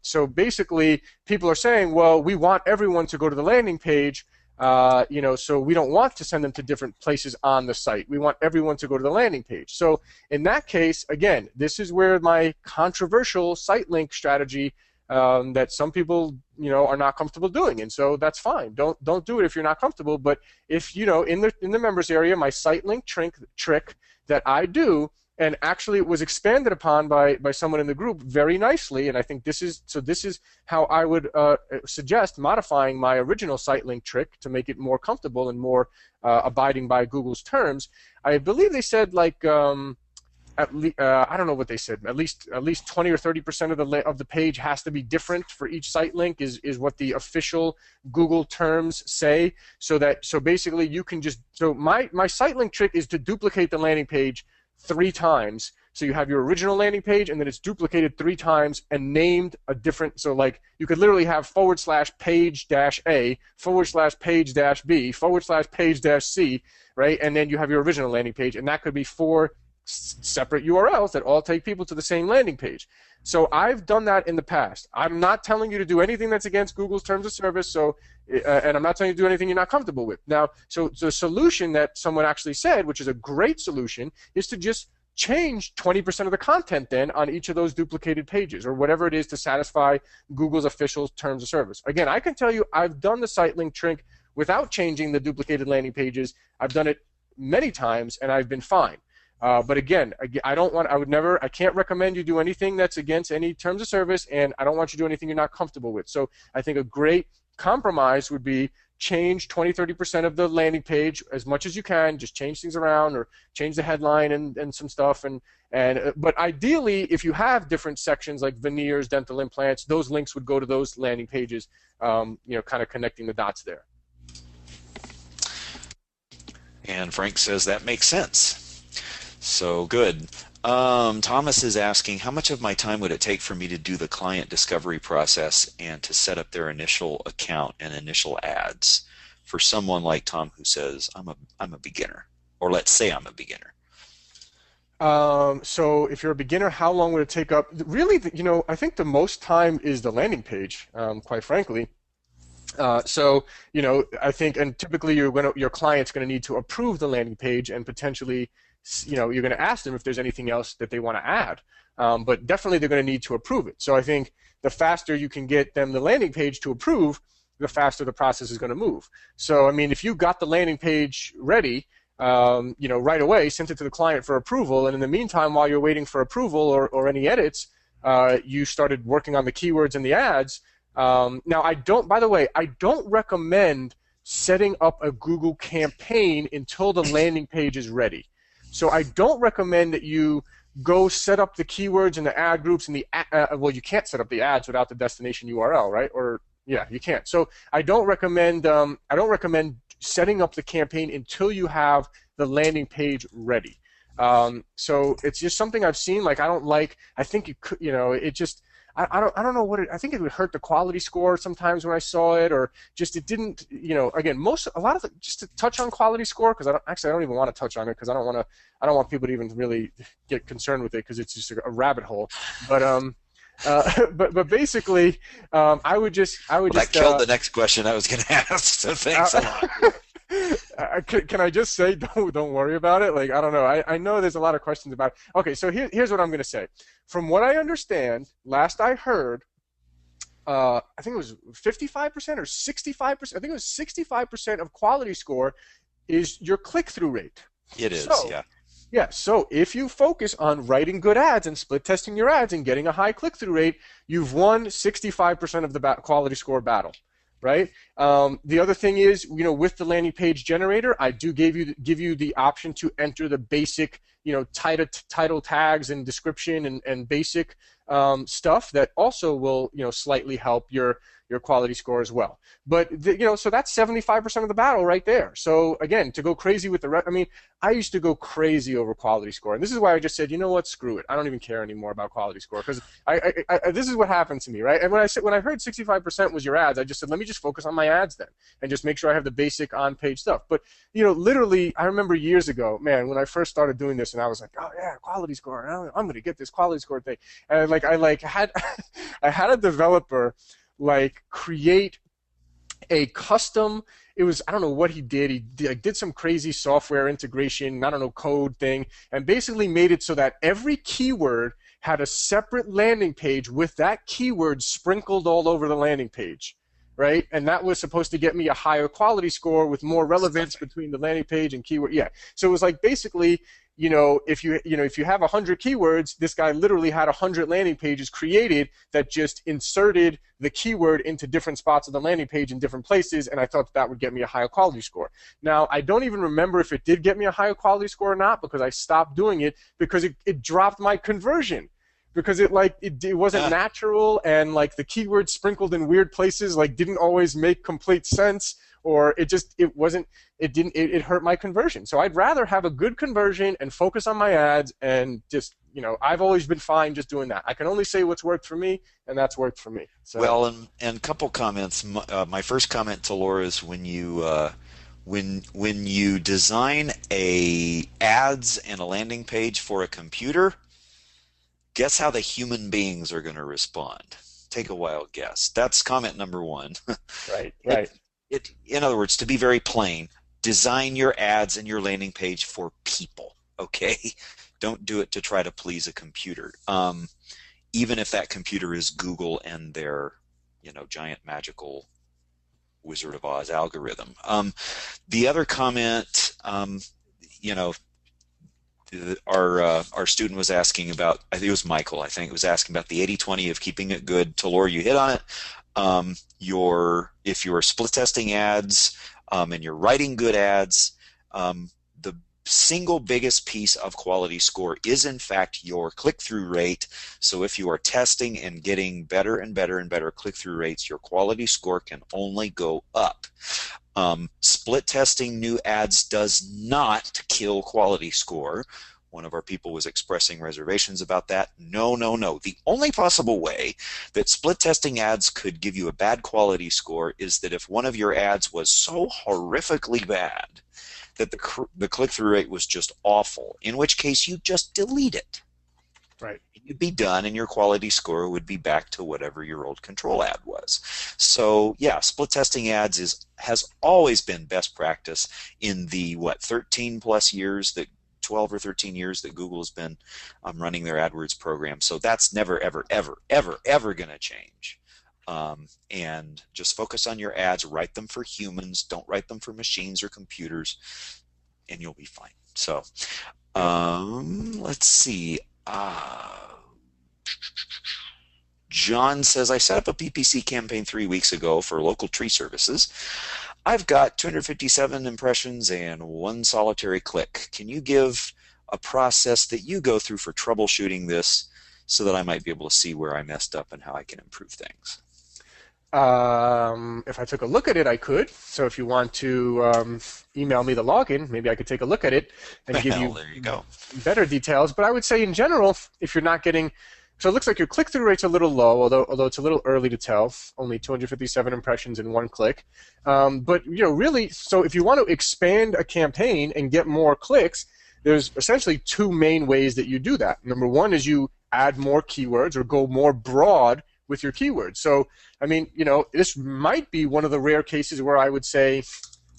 so basically, people are saying, well, we want everyone to go to the landing page. So we don't want to send them to different places on the site. We want everyone to go to the landing page. So in that case, again, this is where my controversial site link strategy that some people, are not comfortable doing, and so that's fine. Don't do it if you're not comfortable. But if in the members area, my site link trick that I do. And actually, it was expanded upon by someone in the group very nicely. And I think this is how I would suggest modifying my original site link trick to make it more comfortable and more abiding by Google's terms. I believe they said like I don't know what they said. At least 20 or 30% of the page has to be different for each site link is what the official Google terms say. So basically you can just my site link trick is to duplicate the landing page 3 times. So you have your original landing page, and then it's duplicated 3 times and named a different. So like you could literally have /page-A /page-B /page-C, right? And then you have your original landing page, and that could be 4 separate URLs that all take people to the same landing page. So I've done that in the past. I'm not telling you to do anything that's against Google's terms of service. So, and I'm not telling you to do anything you're not comfortable with. Now, so the solution that someone actually said, which is a great solution, is to just change 20% of the content then on each of those duplicated pages, or whatever it is to satisfy Google's official terms of service. Again, I can tell you I've done the site link trick without changing the duplicated landing pages. I've done it many times, and I've been fine. But again, I can't recommend you do anything that's against any terms of service, and I don't want you to do anything you're not comfortable with. So I think a great compromise would be change 20-30% of the landing page as much as you can. Just change things around, or change the headline and some stuff. But ideally, if you have different sections like veneers, dental implants, those links would go to those landing pages. Kind of connecting the dots there. And Frank says that makes sense. So good. Thomas is asking, how much of my time would it take for me to do the client discovery process and to set up their initial account and initial ads for someone like Tom who says, I'm a beginner, or let's say I'm a beginner? So if you're a beginner, how long would it take up? Really, I think the most time is the landing page, quite frankly. I think, and typically your client's going to need to approve the landing page, and potentially you're going to ask them if there's anything else that they want to add. But definitely they're going to need to approve it. So I think the faster you can get them the landing page to approve, the faster the process is going to move. So, I mean, if you got the landing page ready, right away, sent it to the client for approval, and in the meantime, while you're waiting for approval or any edits, you started working on the keywords and the ads. Now, by the way, I don't recommend setting up a Google campaign until the landing page is ready. So I don't recommend that you go set up the keywords and the ad groups and well, you can't set up the ads without the destination URL, right? Or yeah, you can't. So I don't recommend setting up the campaign until you have the landing page ready. So it's just something I've seen. Like I think it could, it just. I don't know I think it would hurt the quality score sometimes when I saw it, or just it didn't, again, just to touch on quality score, because I don't even want to touch on it, because I don't want people to even really get concerned with it, because it's just a rabbit hole. But but basically, I would just that killed the next question I was going to ask. So thanks a lot. Can I just say, don't worry about it? Like, I don't know. I know there's a lot of questions about it. Okay, so here's what I'm going to say. From what I understand, last I heard, I think it was 55% or 65%. I think it was 65% of quality score is your click-through rate. It is, yeah. Yeah, so if you focus on writing good ads and split testing your ads and getting a high click-through rate, you've won 65% of the quality score battle. Right. The other thing is, with the landing page generator, I do give you the option to enter the basic, title tags and description and basic stuff that also will, slightly help your quality score as well. But so that's 75% of the battle right there. So again, to go crazy with I mean, I used to go crazy over quality score, and this is why I just said, you know what, screw it. I don't even care anymore about quality score, because this is what happened to me, right? And when I heard 65% was your ads, I just said, let me just focus on my ads then, and just make sure I have the basic on-page stuff. But literally, I remember years ago, man, when I first started doing this, and I was like, oh yeah, quality score, I'm going to get this quality score thing, and I had I had a developer create a custom, I don't know what he did. He did some crazy software integration, I don't know, code thing, and basically made it so that every keyword had a separate landing page with that keyword sprinkled all over the landing page, right? And that was supposed to get me a higher quality score with more relevance between the landing page and keyword. Yeah. So it was basically, if you have 100 keywords, this guy literally had 100 landing pages created that just inserted the keyword into different spots of the landing page in different places, and I thought that would get me a higher quality score. Now, I don't even remember if it did get me a higher quality score or not, because I stopped doing it because it dropped my conversion. Because it wasn't natural, and the keywords sprinkled in weird places didn't always make complete sense, or it hurt my conversion. So I'd rather have a good conversion and focus on my ads, and just I've always been fine just doing that. I can only say what's worked for me, and that's worked for me. So. Well, and a couple comments. My first comment to Laura is when you design a ads and a landing page for a computer, guess how the human beings are going to respond? Take a wild guess. That's comment number one. Right. In other words, to be very plain, design your ads and your landing page for people, okay? Don't do it to try to please a computer. Even if that computer is Google and their, giant magical Wizard of Oz algorithm. The other comment, our student was asking about, I think it was Michael, was asking about the 80-20 of keeping it good. Talor, you hit on it. If you're split testing ads and you're writing good ads, the single biggest piece of quality score is in fact your click-through rate. So if you are testing and getting better and better and better click-through rates, your quality score can only go up. Split testing new ads does not kill quality score. One of our people was expressing reservations about that. No. The only possible way that split testing ads could give you a bad quality score is that if one of your ads was so horrifically bad that the click-through rate was just awful, in which case you just delete it. Right. You'd be done, and your quality score would be back to whatever your old control ad was. So yeah, split testing ads has always been best practice in the 13 plus years that 12 or 13 years that Google has been running their AdWords program. So that's never, ever, ever, ever, ever going to change. and just focus on your ads. Write them for humans. Don't write them for machines or computers, and you'll be fine. So, Yep. let's see. John says, I set up a PPC campaign 3 weeks ago for local tree services. I've got 257 impressions and one solitary click. Can you give a process that you go through for troubleshooting this so that I might be able to see where I messed up and how I can improve things? If I took a look at it, I could. So if you want to email me the login, maybe I could take a look at it and give Well, you there you go. better details. But I would say in general, if you're not getting, so it looks like your click-through rate's a little low, although it's a little early to tell. Only 257 impressions in one click. But really, so if you want to expand a campaign and get more clicks, there's essentially two main ways that you do that. Number one is you add more keywords or go more broad with your keywords. So, I mean, this might be one of the rare cases where I would say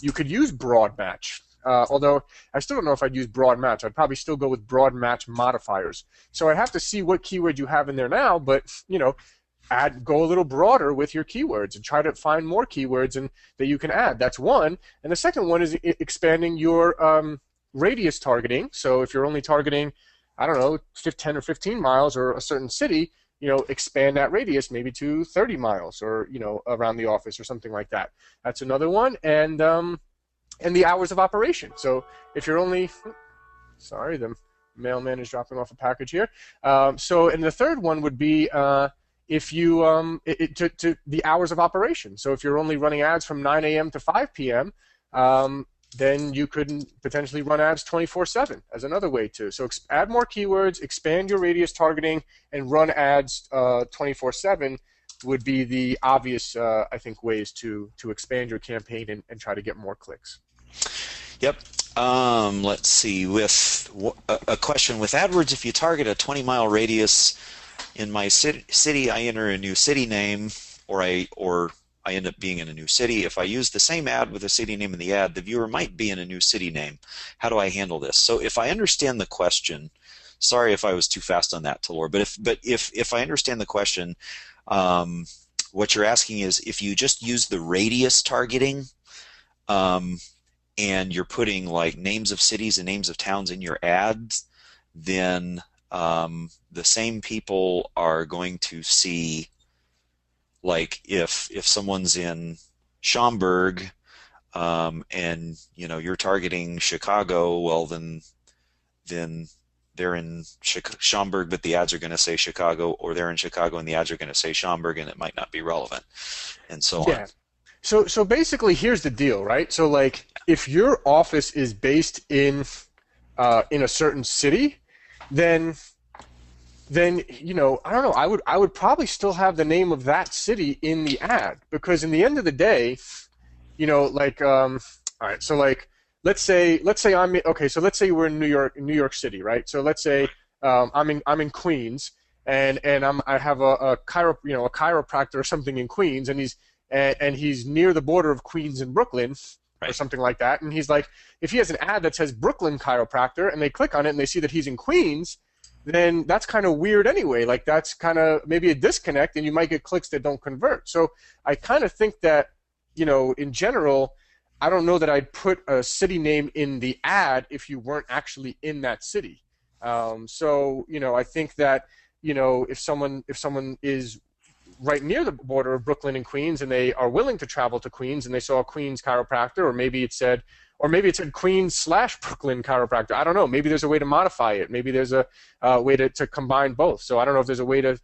you could use broad match. Although I still don't know if I'd use broad match. I'd probably still go with broad match modifiers. So I'd have to see what keyword you have in there now, but go a little broader with your keywords and try to find more keywords that you can add. That's one. And the second one is expanding your radius targeting. So if you're only targeting, I don't know, 10 or 15 miles or a certain city, expand that radius maybe to 30 miles or, around the office or something like that. That's another one. And the hours of operation. So if you're only, sorry, the mailman is dropping off a package here. And the third one would be if you, to the hours of operation. So if you're only running ads from 9 a.m. to 5 p.m., then you could potentially run ads 24/7 as another way to. So add more keywords, expand your radius targeting, and run ads 24/7 would be the obvious, I think, ways to expand your campaign and try to get more clicks. Yep. Let's see. With a question with AdWords, if you target a 20-mile radius in my city, I enter a new city name, or I end up being in a new city. If I use the same ad with a city name in the ad, the viewer might be in a new city name. How do I handle this? So if I understand the question, sorry if I was too fast on that, Talor, but if I understand the question, what you're asking is if you just use the radius targeting, and you're putting like names of cities and names of towns in your ads, then the same people are going to see, like if someone's in Schaumburg, and you're targeting Chicago, well then they're in Schaumburg, but the ads are going to say Chicago, or they're in Chicago and the ads are going to say Schaumburg, and it might not be relevant, and so on. Yeah. So basically, here's the deal, right? So like, if your office is based in a certain city, then I don't know. I would probably still have the name of that city in the ad, because in the end of the day, like all right. So like, let's say okay. So let's say we're in New York City, right? So let's say I'm in Queens, and I have a chiropractor or something in Queens, and he's near the border of Queens and Brooklyn, or Right. something like that. And he's like, if he has an ad that says Brooklyn chiropractor, and they click on it and they see that he's in Queens, then that's kind of weird anyway. Like, that's kind of maybe a disconnect, and you might get clicks that don't convert. So I kind of think that, in general, I don't know that I'd put a city name in the ad if you weren't actually in that city. I think that, if someone is right near the border of Brooklyn and Queens, and they are willing to travel to Queens, and they saw a Queens chiropractor, or maybe it said Queens/Brooklyn chiropractor. I don't know. Maybe there's a way to modify it. Maybe there's a way to combine both. So I don't know if there's a way to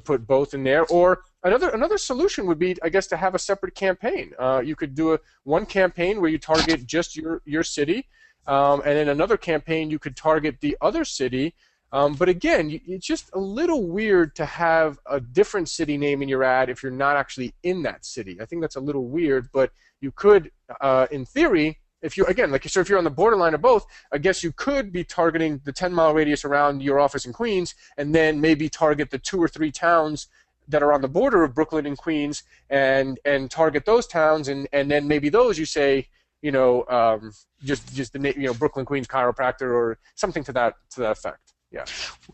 put both in there. Or another solution would be, I guess, to have a separate campaign. You could do one campaign where you target just your city, and then another campaign you could target the other city. But again, it's just a little weird to have a different city name in your ad if you're not actually in that city. I think that's a little weird, but you could, in theory, if you're on the borderline of both, I guess you could be targeting the 10-mile radius around your office in Queens, and then maybe target the 2 or 3 towns that are on the border of Brooklyn and Queens, and target those towns, and then maybe those you say, just the Brooklyn Queens chiropractor or something to that effect. Yeah.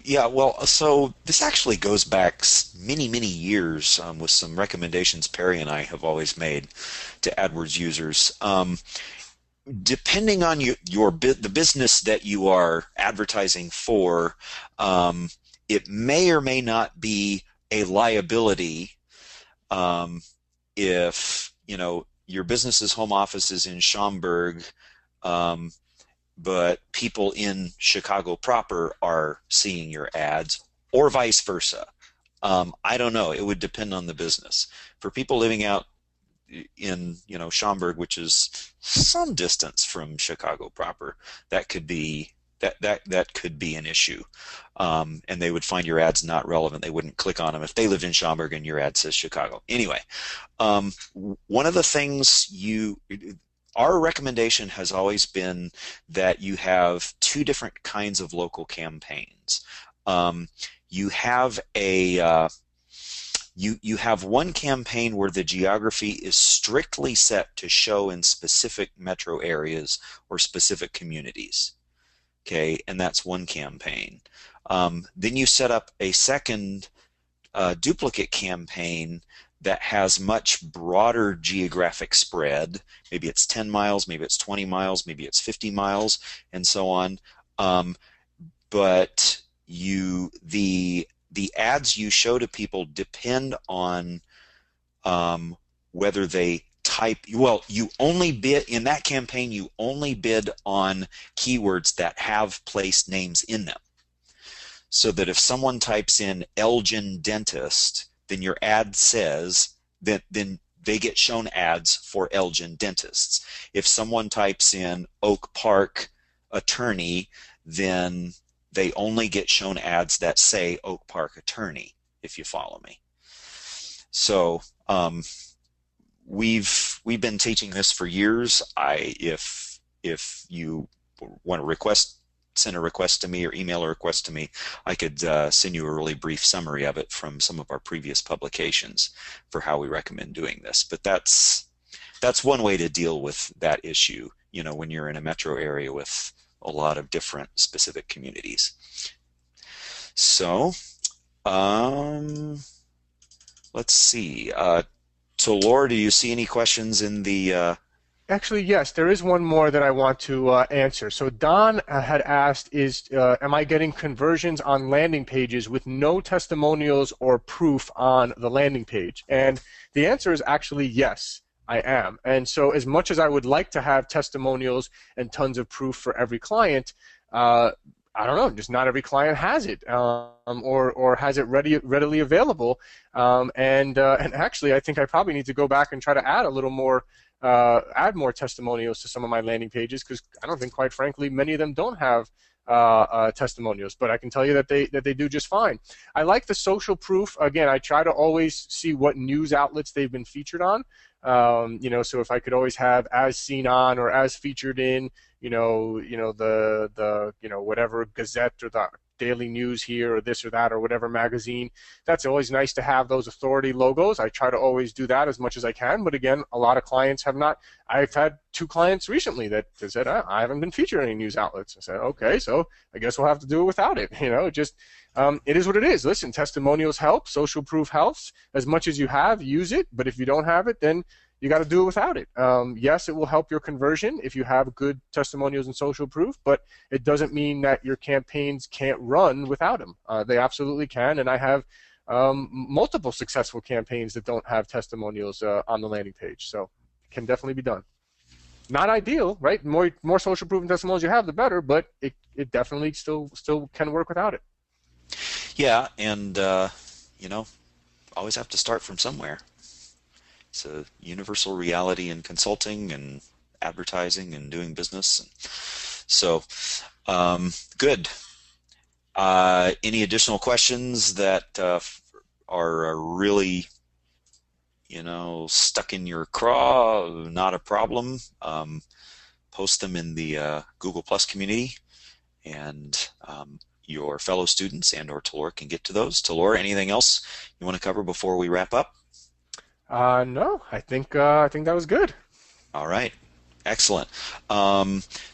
Yeah, well, so this actually goes back many, many years with some recommendations Perry and I have always made to AdWords users. Depending on the business that you are advertising for, um, it may or may not be a liability um, if your business's home office is in Schaumburg, um, but people in Chicago proper are seeing your ads, or vice versa. I don't know. It would depend on the business. For people living out in Schaumburg, which is some distance from Chicago proper, that could be that could be an issue, and they would find your ads not relevant. They wouldn't click on them if they lived in Schaumburg and your ad says Chicago. Anyway, um, one of the things our recommendation has always been that you have two different kinds of local campaigns. Um, you have you have one campaign where the geography is strictly set to show in specific metro areas or specific communities. Okay, and that's one campaign. Then you set up a second duplicate campaign that has much broader geographic spread. Maybe it's 10 miles, maybe it's 20 miles, maybe it's 50 miles, and so on. Um, but the ads you show to people depend on whether they type. Well, you only bid in that campaign. You only bid on keywords that have place names in them, so that if someone types in Elgin dentist, then your ad says that then they get shown ads for Elgin dentists. If someone types in Oak Park attorney, then they only get shown ads that say Oak Park attorney, if you follow me. So we've been teaching this for years. If you want to send a request to me or email a request to me, I could send you a really brief summary of it from some of our previous publications for how we recommend doing this. But that's one way to deal with that issue, when you're in a metro area with a lot of different specific communities. So, um, let's see. Talor, do you see any questions in the Actually, yes, there is one more that I want to answer. So Don had asked, am I getting conversions on landing pages with no testimonials or proof on the landing page? And the answer is actually yes, I am. And so as much as I would like to have testimonials and tons of proof for every client, I don't know, just not every client has it, or has it readily available. And actually, I think I probably need to go back and try to add a little more, add more testimonials to some of my landing pages, because I don't think, quite frankly, many of them don't have testimonials. But I can tell you that they do just fine. I like the social proof. Again, I try to always see what news outlets they've been featured on. So if I could always have as seen on or as featured in, the whatever Gazette or the Daily News here or this or that or whatever magazine, that's always nice to have those authority logos. I try to always do that as much as I can, but again, a lot of clients have not. I've had two clients recently that said, I haven't been featured in any news outlets. I said, okay, so I guess we'll have to do it without it. It is what it is. Listen, testimonials help, social proof helps. As much as you have, use it, but if you don't have it, then you got to do it without it. Yes, it will help your conversion if you have good testimonials and social proof, but it doesn't mean that your campaigns can't run without them. They absolutely can, and I have multiple successful campaigns that don't have testimonials on the landing page, so it can definitely be done. Not ideal, right? More social proof and testimonials you have, the better, but it definitely still can work without it. Yeah, and always have to start from somewhere. It's a universal reality in consulting and advertising and doing business. So, good. Any additional questions that are really, stuck in your craw? Not a problem. Post them in the Google Plus community, and your fellow students and/or Talor can get to those. Talor, anything else you want to cover before we wrap up? No, I think that was good. All right. Excellent.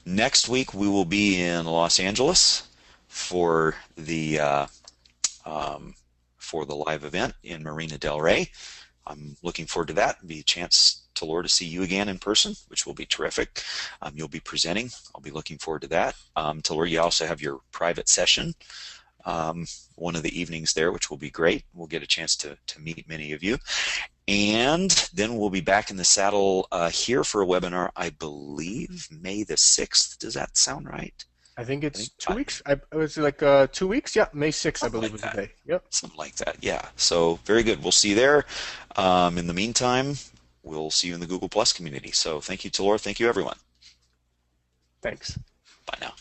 Next week we will be in Los Angeles for the um, live event in Marina Del Rey. I'm looking forward to that. It'll be a chance, Talor, to see you again in person, which will be terrific. You'll be presenting. I'll be looking forward to that. Talor, you also have your private session one of the evenings there, which will be great. We'll get a chance to meet many of you. And then we'll be back in the saddle here for a webinar, I believe, May the 6th. Does that sound right? I think I it's think 2 weeks. It was like 2 weeks. Yeah, May 6th, I something believe like was the that. day. Yep. Something like that, yeah. So very good. We'll see you there. In the meantime, we'll see you in the Google Plus community. So thank you, Talor. Thank you, everyone. Thanks. Bye now.